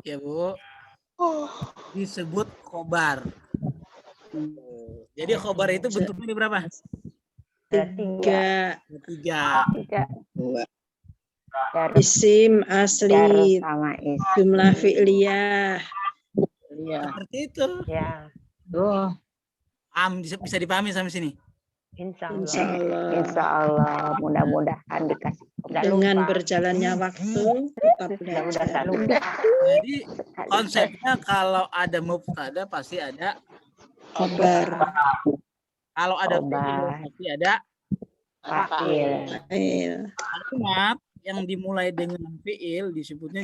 Ya, Bu. Disebut khobar. Jadi khobar itu bentuknya ada berapa? Tiga. Tiga. Isim asli. Sama is. Jumlah fi'liyah. Seperti itu. Ya. Bisa dipahami sampai sini. Insya Insya Allah. Allah. Insya Allah. Mudah-mudahan dikasih. Dengan berjalannya waktu tetap belajar. Jadi konsepnya kalau ada mubtada pasti ada Khobar. kalau ada Khobar. fi'il pasti ada Fa'il. Fa'il. kalimat yang dimulai dengan fi'il disebutnya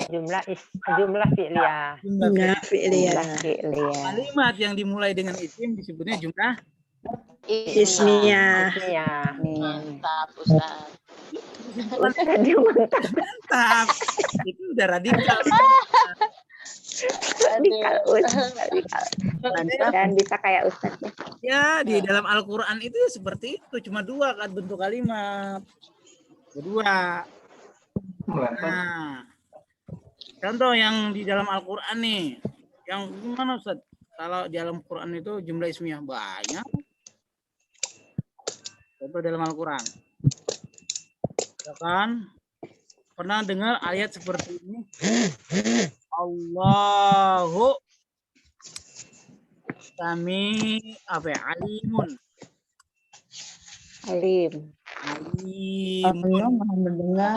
Jumlah fi'liyah. Jumlah fi'liyah. kalimat yang dimulai dengan isim disebutnya jumlah Ismiyah. Ya. Mantap, Ustaz. mantap. Itu udah radikal. Radikal, dan bisa kayak Ustaz. Ya, di dalam Al-Qur'an itu ya seperti itu, cuma dua kan bentuk kalimat. Kedua. Nah, contoh yang di dalam Al-Qur'an nih. Yang gimana Ustaz? Kalau di dalam Quran itu jumlah ismiyah banyak. Contoh dalam Al-Qur'an. Ya kan? Pernah dengar ayat seperti ini? Allahu kami apa ya? Alimun. Alim. Alimun. Allah maha mendengar.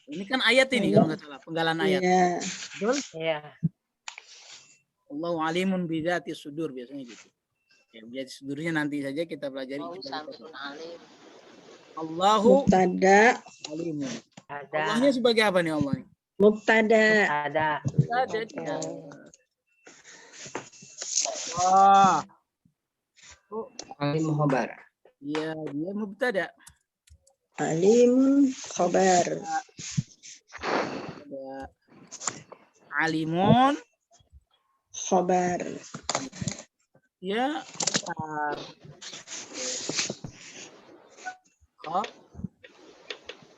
Ini kan ayat ini kalau nggak salah, penggalan ayat. Iya. Betul? Ya. Allahu alimun bidzati sudur biasanya gitu. Ya, bidzati sudurnya nanti saja kita pelajari. Mau Samsun alim. Allahu Mubtada. alimun. Ada. Allahnya sebagai apa nih Allah? Mubtada. Ada. Ada dia. Wah. Alim khobar. Iya, dia mubtada. Alimun khobar. Ada alimun. Khobar. Ya, khobar.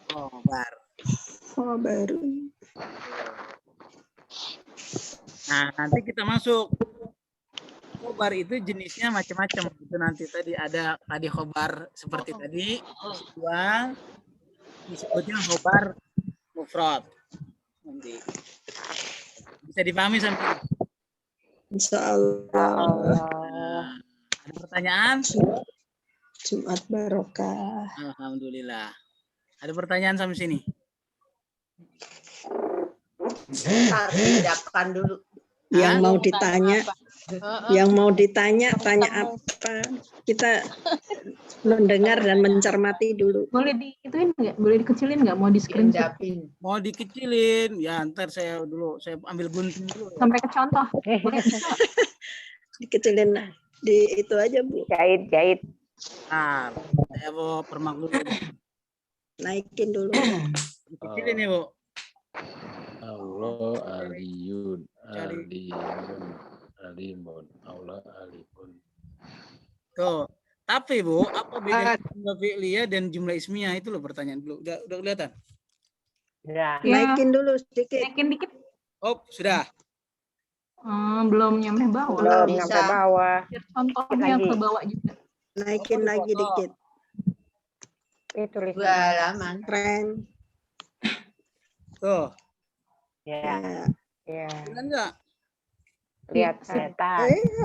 Khobar. Khobar. Nah, nanti kita masuk. Khobar itu jenisnya macam-macam. Itu nanti tadi ada tadi khobar seperti tadi. Dua disebutnya khobar mufrad. Nanti bisa dipahami sampai. Insya Allah. Ada pertanyaan? Jumat barokah. Alhamdulillah. Ada pertanyaan sampai sini? Tindakan dulu. Yang mau Tanya ditanya, apa? yang mau ditanya, tanya apa? Kita mendengar dan mencermati dulu. Boleh diituin nggak? Boleh dikecilin nggak? Mau di screenshot Mau dikecilin? Ya, ntar saya ambil gunting dulu. Ya. sampai ke contoh. Boleh bisa. Dikecilin di itu aja, Bu. Jahit. Nah, saya mau permak dulu. Naikin dulu. Dikecilin ya, Bu. Allah aliyun, alimun, Allah alimun. Tuh. Tapi Bu, apa beda jumlah fi'liyah dan jumlah ismiyah itu loh pertanyaan dulu. Udah kelihatan? Ya. Ya, Naikin dulu sedikit. naikin dikit. Oh, sudah. Belum nyampe bawah. Belum bisa. sampai bawah. Biar contohnya Lagi. ke bawah juga. Naikin lagi dikit. Itu tulisan. Dua halaman. Keren. Tuh. Ya. Ya. Ya. Kan enggak? Lihat saya.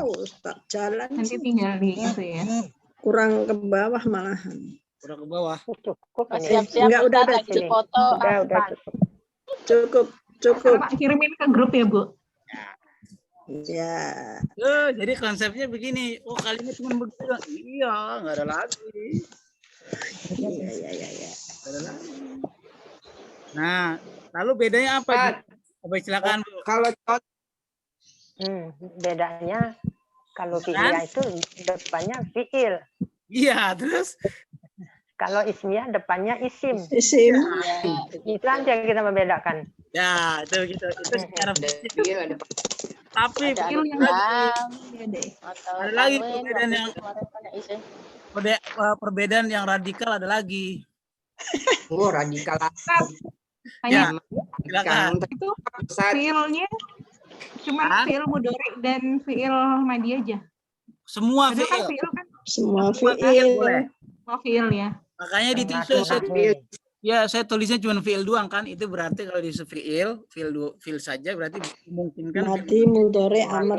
Ustaz jalan Nanti sih. tinggal di itu ya. Kurang ke bawah malahan. Udah ke bawah. Cukup ini. Siap-siap Enggak, udah, Ustaz, lagi Sini. foto. Udah cukup. Cukup. Pak kirimin ke grup ya, Bu. Ya. Jadi konsepnya begini. Oh, kalimat cuma begitu doang. Iya, nggak ada lagi. Ya. Nggak ada lagi. Nah, lalu bedanya apa? Pak, Coba silakan, Bu. kalau contoh Bedanya kalau Kan? fi'liyah itu depannya fi'il. Iya, terus? Kalau ismiyah depannya isim. Isim. Itu aja kita membedakan. Ya, itu gitu. Itu secara fisik. dia ada Tapi Ada Fi'il yang alam, Iya deh. atau Ada lagi tanwin, perbedaan waktu yang- kemarin pada isim. perbedaan yang radikal ada lagi. radikal. Ya, Tanya silakan. itu Ustaz, fiilnya cuma Hah? fiil mudhari dan fiil madi aja. Semua Itu kan fi'il. fiil kan Semua Semua fi'il fi'il. boleh. semua fiil ya. Makanya di saya tulisnya cuma fi'il doang kan. Itu berarti kalau di fi'il saja berarti memungkinkan Mati mudhari amr.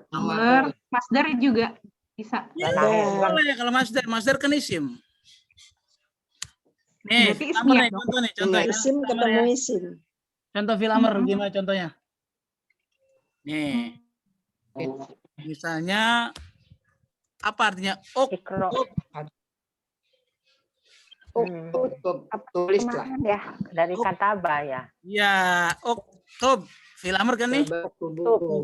Amr, masdar juga bisa. Ya, Nah. boleh kalau masdar kan isim. Nih, Berarti fi'il amr ismiyah nih, contoh nih, contoh ya. Isim ketemu isim. Contoh fi'il amr gimana contohnya? Nih. Misalnya apa artinya? Ikro. tulislah. Kemarin ya dari kataba ya. Ya, oktob. Fi'il amr kan nih?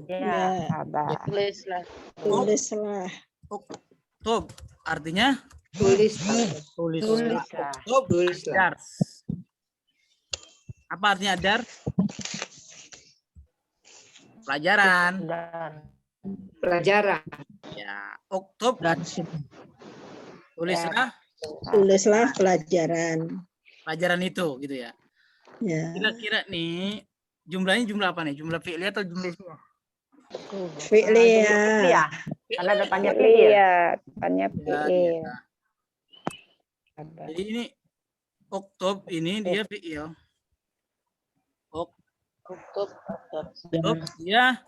Ya, sabar. Tulislah. Tulislah. Oktob. Artinya Tulislah. tulislah. Tulislah. Oktob. Tulislah. Dars. Apa artinya dars? Pelajaran. Dan Pelajaran. Ya, oktob. Tulislah Tulislah pelajaran. pelajaran itu gitu ya. Ya. Kira-kira nih jumlahnya jumlah apa nih? Jumlah fi'liyah atau jumlah ismiyah? Fi'liyah. ya. Karena depannya fi'il. Iya, depannya Ya, fi'il. Jadi ini Uktub ini dia fi'il. Uktub. Uktub dia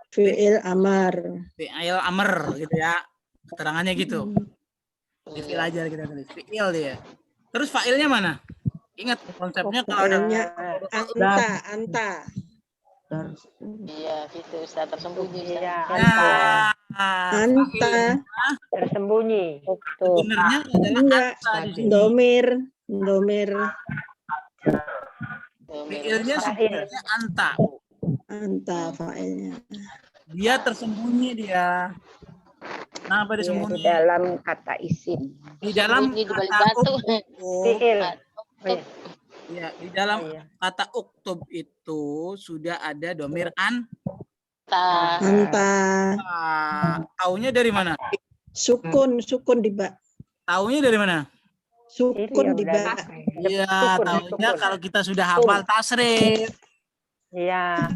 Fi'il amar. fi'il amr gitu ya. Keterangannya gitu. Di fi'il aja kita tulis. Fi'il dia. Terus fa'ilnya mana? Ingat konsepnya kalau ada Fa'ilnya anta. Iya, gitu. Sudah tersembunyi. Iya, Nah, Anta. tersembunyi. Uktub. sebenarnya adalah Enggak. anta di sini. Domir. Fi'ilnya sebenarnya anta. Anta fa'ilnya. Dia tersembunyi dia. Kenapa Di disembunyi? dalam kata isim. Di dalam Sembunyi di balik kata batu. uktub. Fi'il. Uktub. Ya, di dalam Iya. kata uktub itu sudah ada domir Ta. Anta. Taunya dari mana? Sukun di ba. Taunya dari mana? Sukun di ba. Iya, Sukun, taunya sukun. kalau kita sudah hafal tasrif. Iya.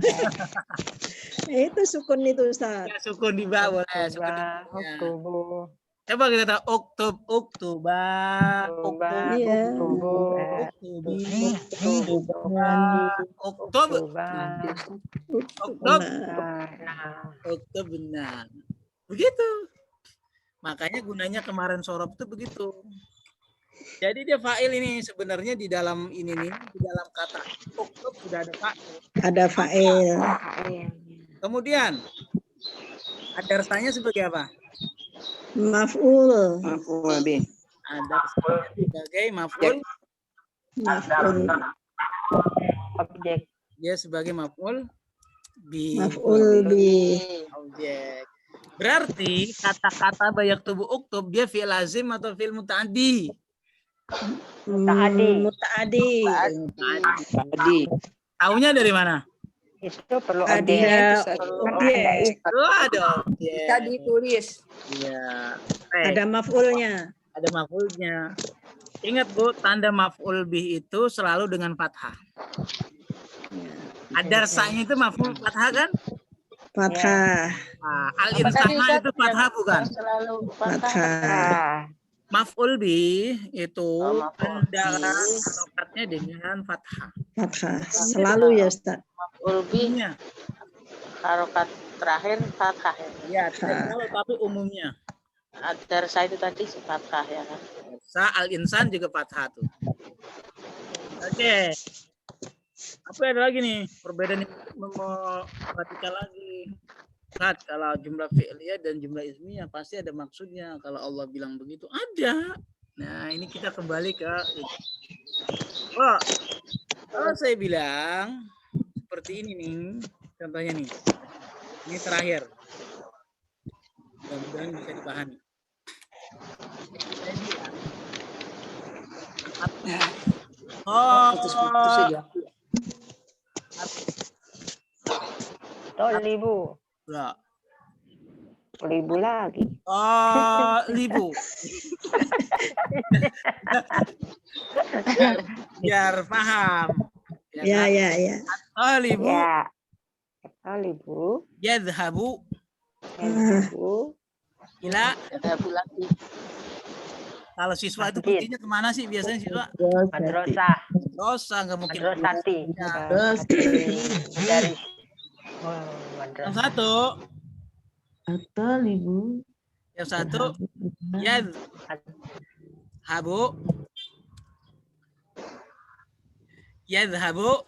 Itu sukun itu Ustaz. Ya, sukun di ba boleh. Sukun di Uktuba, ba. uktubu, Coba kita tahu uktub, uktuba, uktuba, Iya. uktubu, uktubi, uktuba, uktub, uktuba. uktub, Nah, uktub benar. Begitu. Makanya gunanya kemarin sorob itu begitu. Jadi dia fa'il ini sebenarnya di dalam ini nih, di dalam kata uktub sudah ada fa'il. Ada fa'il. Kemudian adarsanya sebagai apa? Maf'ul. Ada sebagai maf'ul, Maf'ul. objek. dia sebagai maf'ul bi. Maf'ul bi. Objek. Berarti kata-kata bayak tubuh uktub dia fi'il lazim atau fi'il muta'addi? Muta'addi. Muta'addi. Tadi. Taunya dari mana? Itu perlu Ada objek. objek. Oh, ada objek. Bisa ditulis. Iya. Ada maf'ulnya. Ada maf'ulnya. Ingat Bu, tanda maf'ul bih itu selalu dengan fathah. Adarsanya itu maf'ul fathah kan? Fathah. Nah, al-insana itu fathah bukan? Selalu patah. Fathah. Maf'ul bih itu maf'ul tanda bih. harokatnya dengan fathah. Fathah. Selalu ya Ustaz. Ulbi Umumnya. harokat terakhir fathah. Ya, tidak selalu, tapi umumnya. Darsa itu tadi fathah ya kan. Sa al-insan juga fathah tuh. Oke. Apa ada lagi nih? Perbedaan yang mau perhatikan lagi. Saat kalau jumlah fi'liyah dan jumlah ismiyah pasti ada maksudnya. Kalau Allah bilang begitu, ada. Nah, ini kita kembali ke oh, kalau saya bilang seperti ini nih, contohnya nih. Ini terakhir. Mudah-mudahan bisa dipahami. Saya bilang, Tolibu. enggak. Ribu lagi. Oh, libu. Biar paham. Ya, ya, ya. Oh, libu. Ya. Ribu. Yadhabu Ribu. ila. Ada lagi. Kalau siswa itu Masjid. perginya kemana sih biasanya siswa? Madrasah. Dosa, nggak mungkin. Madrasati. Ya. Terus Dari Yang madrasah. satu, atau ibu yang satu, yadhabu. Yadhabu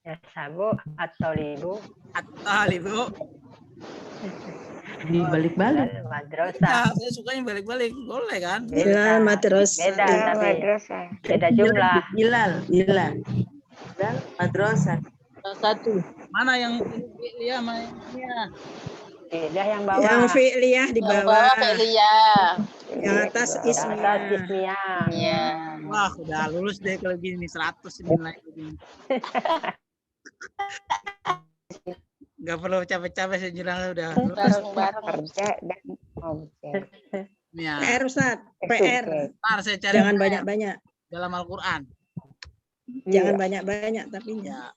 Ya sabu atau libu. at-talibu. dibalik-balik. Madrasah. Nah, saya sukanya balik-balik. Boleh kan? Bilal madrasah. Beda tapi Madrasah. beda jumlah. Bilal madrasah. Satu. Mana yang fi'liyah, mana yang ismiyah? Beda yang bawah. Yang fi'liyah di Yang bawah. bawah Elia. Yang atas Yang atas ismiyah. ismiyah. Iya. Wah, udah lulus deh kalau gini 100 nilai ini. Nggak perlu capek-capek saya bilang udah lulus. Bareng-bareng. Kerja dan objek. Ya, PR Ustaz. PR. ntar saya cari Jangan banyak-banyak. dalam Al-Quran. Jangan banyak-banyak tapi Ya.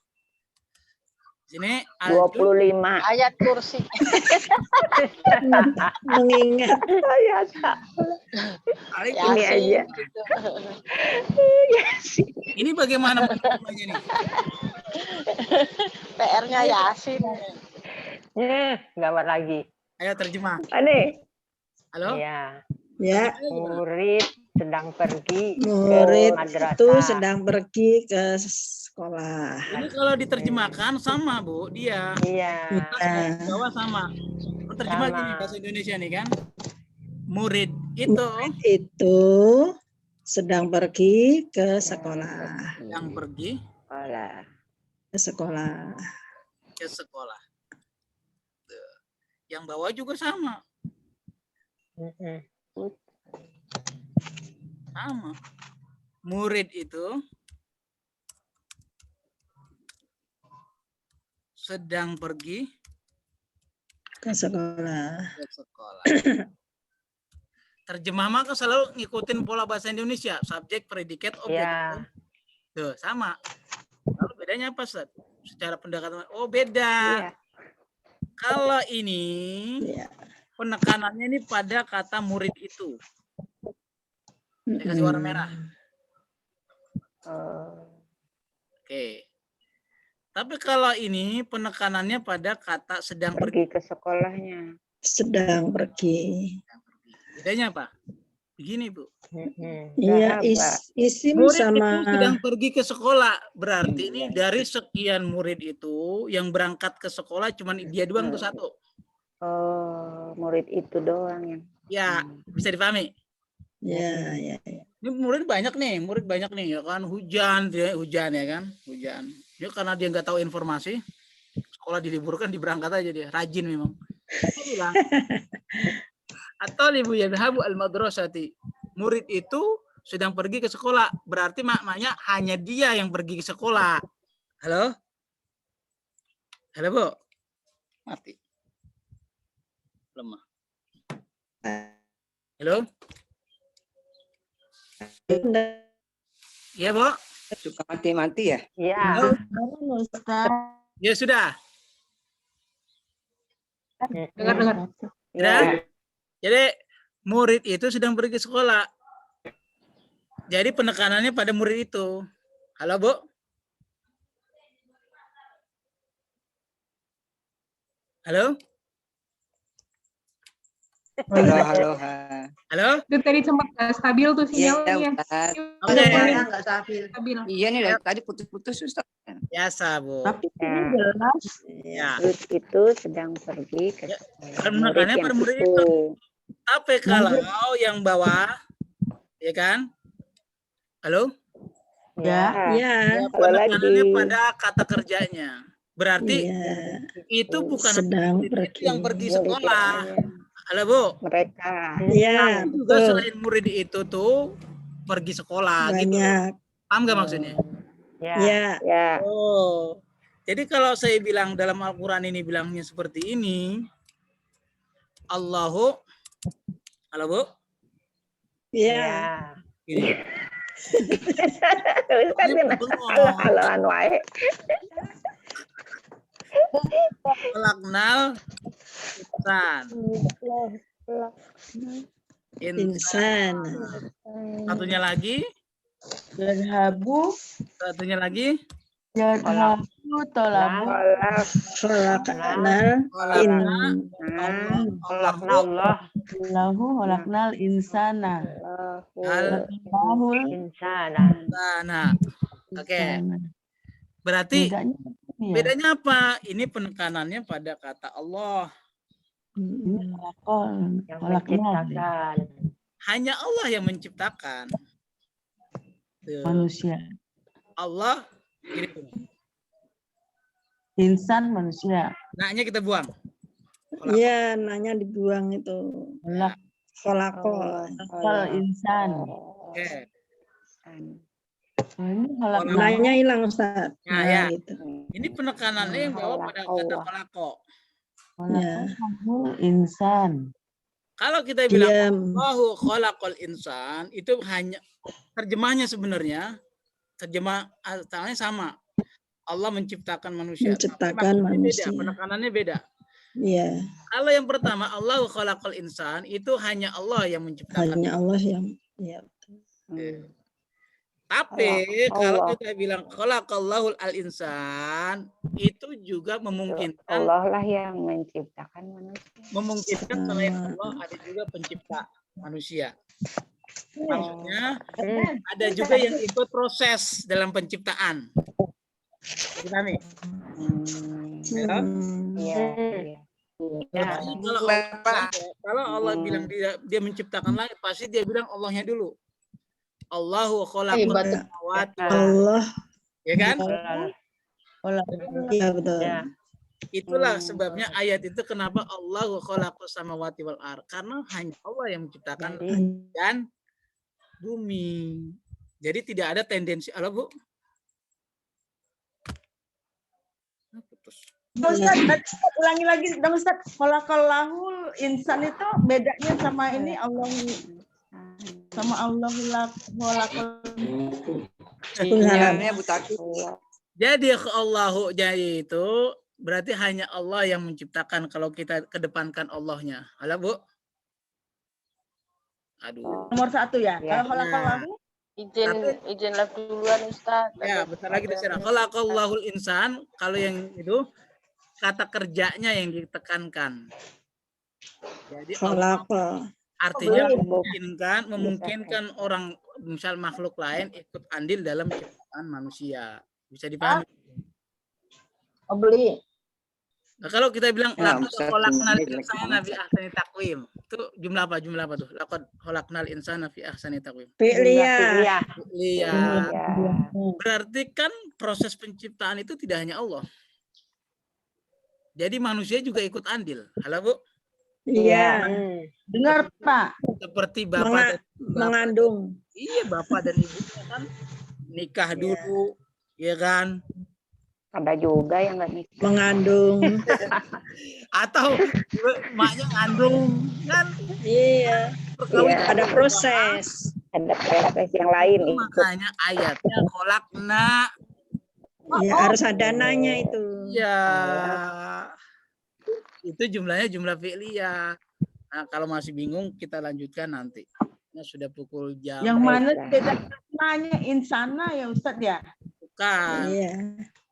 Sini 25. Ayat kursi. Mengingat Ayat. Ini aja. Gitu. Ini bagaimana menerjemahnya nih? PR-nya Yasin. Gawat lagi. Ayo terjemah. Ane. Halo? Iya. ya, Murid sedang pergi murid ke madrasah. itu sedang pergi ke sekolah. Ini kalau diterjemahkan sama, Bu, dia. Iya. Nah, Bawah sama. Terjemah Sama. gini bahasa Indonesia nih kan. Murid itu itu sedang pergi ke sekolah. yang pergi Sekolah. Ke sekolah. ke sekolah. Tuh. Yang bawah juga sama. Mm-mm. Sama. Murid itu sedang pergi Ke sekolah. ke sekolah. Terjemah maka selalu ngikutin pola bahasa Indonesia, subjek, predikat, objek. Iya. Tuh, sama. Lalu bedanya apa, Ustaz? Secara pendekatan, oh beda. Iya. Kalau ini Ya. penekanannya ini pada kata murid itu. Saya kasih warna merah. Oke. Tapi kalau ini penekanannya pada kata sedang pergi. Pergi ke sekolahnya. Sedang pergi. Bedanya apa? Begini, Bu. Iya, Sahabat. isim Murid sama itu sedang pergi ke sekolah. Berarti ini dari sekian murid itu yang berangkat ke sekolah cuma dia doang tuh satu. Oh, murid itu doang yang. Ya, bisa dipahami. ya. Ini murid banyak nih ya kan. Hujan ya kan, hujan. Dia karena dia nggak tahu informasi, sekolah diliburkan, diberangkat aja dia. Rajin memang. Dia bilang, atau ibu yadhabu al-madrasati. Murid itu sedang pergi ke sekolah. Berarti maknanya hanya dia yang pergi ke sekolah. Halo? Halo, Bu? Mati. Lemah. Halo? Iya, Bu? Suka mati-mati ya? Iya. Ya sudah. Dengar. Sudah? Jadi murid itu sedang pergi ke sekolah. Jadi penekanannya pada murid itu. Halo, Bu? Halo? Halo. Halo? Itu tadi sempat nggak stabil tuh Iya, sinyalnya. Ustaz. Oke. Nggak stabil. Stabil. Iya nih dari tadi putus-putus Ustaz. Biasa, Bu. Tapi ini jelas. Ya. Murid itu sedang pergi ke Ya, sekolah. penekanannya Murid pada yang murid itu. itu. Tapi kalau yang bawah, ya kan? Halo? Ya. Ya. Ya, Kalau penekanannya lagi. pada kata kerjanya. Berarti Iya. itu bukan Sedang murid itu pergi. yang pergi Murid sekolah. yang- Halo, Bu? Mereka. Ya, Juga betul. selain murid itu tuh pergi sekolah gitu. Banyak. Paham nggak maksudnya? Ya. Ya. Ya. Oh. Jadi kalau saya bilang dalam Al-Qur'an ini bilangnya seperti ini, Allahu, halo, Bu? Ya. Gini. Ustaz Ini kenapa? belum. Kalau anu wae. Khalaqnal insan. Insan. Satunya lagi, Yadhabu. satunya lagi. Yadhabu tolabu. Khalaqnal Allah. Allahu khalaqnal insana. Allahul Insana. Nah, oke. Berarti Bedanya ini ya. bedanya apa? Ini penekanannya pada kata Allah. Ini khalaqal. Yang Khalaqnal. menciptakan. Hanya Allah yang menciptakan. Tuh. Manusia. Allah ini. Insan manusia. Naknya kita buang. Ya, nanya dibuang itu. Khalaqal. Khalaqal insan. Oke. Ini khalaqnal. Nanya hilang Ustaz. Nah, ya. gitu. Ini penekanannya yang bawa pada kata khalaqo. Khalaqal insan. Kalau kita bilang Diam. Allahu khalaqal insan, itu hanya terjemahnya sebenarnya terjemah asalnya sama. Allah menciptakan manusia. Menciptakan Maksudnya manusia. Beda, penekanannya beda. Iya, Kalau yang pertama Allah khalaqal insan itu hanya Allah yang menciptakan. hanya Allah yang ya. Tapi kalau Allah. kita bilang khalaqallahul al-insan itu juga memungkinkan Allah lah yang menciptakan manusia. selain Allah ada juga pencipta manusia. Maksudnya ada juga yang ikut proses dalam penciptaan. Dipahami? Iya. Makanya kalau Allah bilang dia menciptakan langit, pasti dia bilang Allahnya dulu. Allahu khalaqal samawati. Allah, Ya kan? iya betul. Itulah sebabnya ayat itu kenapa Allahu khalaqas samawati wal ard. Karena hanya Allah yang menciptakan langit dan bumi. Jadi tidak ada tendensi Allah, Bu. Putus. Ustaz, ulangi lagi dong Ustaz. Khalaqallahul insan itu bedanya sama ini Allah sama Allahul Sinyalnya Butaki. Jadi Allahu jadi itu berarti hanya Allah yang menciptakan kalau kita kedepankan Allahnya. Halo, Bu? Aduh. nomor 1 ya. Kalau khalaqallahu Izin live duluan Ustaz. Ya, bentar lagi terserah. Khalaqallahul insan, kalau yang itu kata kerjanya yang ditekankan. Jadi Allah Khalaqa. artinya memungkinkan orang misal makhluk lain ikut andil dalam ciptaan manusia. Bisa dipahami? beli. Nah, kalau kita bilang Ya, laqad Ustaz, khalaqnal ini jelek insana banget. fi ahsani taqwim. Itu jumlah apa tuh? Laqad khalaqnal insana fi ahsani taqwim. Fi'liyah. Iya. Berarti kan proses penciptaan itu tidak hanya Allah. Jadi manusia juga ikut andil. Halo, Bu? Iya. Dengar Pak. Seperti bapak Mengandung. Iya, bapak dan ibunya kan nikah dulu, ya kan? Ada juga yang nggak nikah. Mengandung. Atau emaknya ngandung kan? Iya. Perkawinan Ada proses. Ada proses yang lain. Makanya ayatnya kholakna. Ya, harus ada nanya itu. Ya. Itu jumlahnya jumlah fi'liyah. Nah, kalau masih bingung kita lanjutkan nanti. Ini sudah pukul jam. Yang mana tidak nanya insana ya Ustaz ya? Bukan. Iya.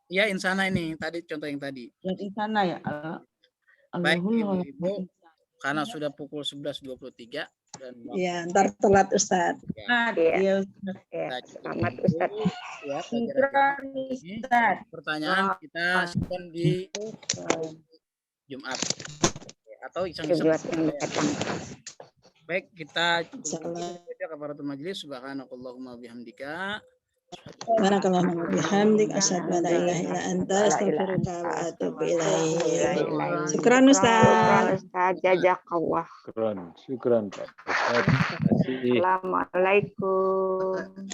Ya, insana ini tadi contoh yang tadi. Yang insana ya. Baik, Ibu, karena sudah pukul 11.23 dan Iya, ntar telat Ustaz. Iya. Selamat Ustaz. Ya, Syukran Ustaz. pertanyaan kita simpan di Jumat atau iseng-iseng. Baik, kita kafaratul majlis. Subhanakallahumma bihamdika. Barakallahu bihamdik asyhadu an la ilaha illa anta astaghfiruka wa atubu ilaik. Syukran Ustaz. Jazakallah. Syukran Pak. Terima kasih. Assalamualaikum.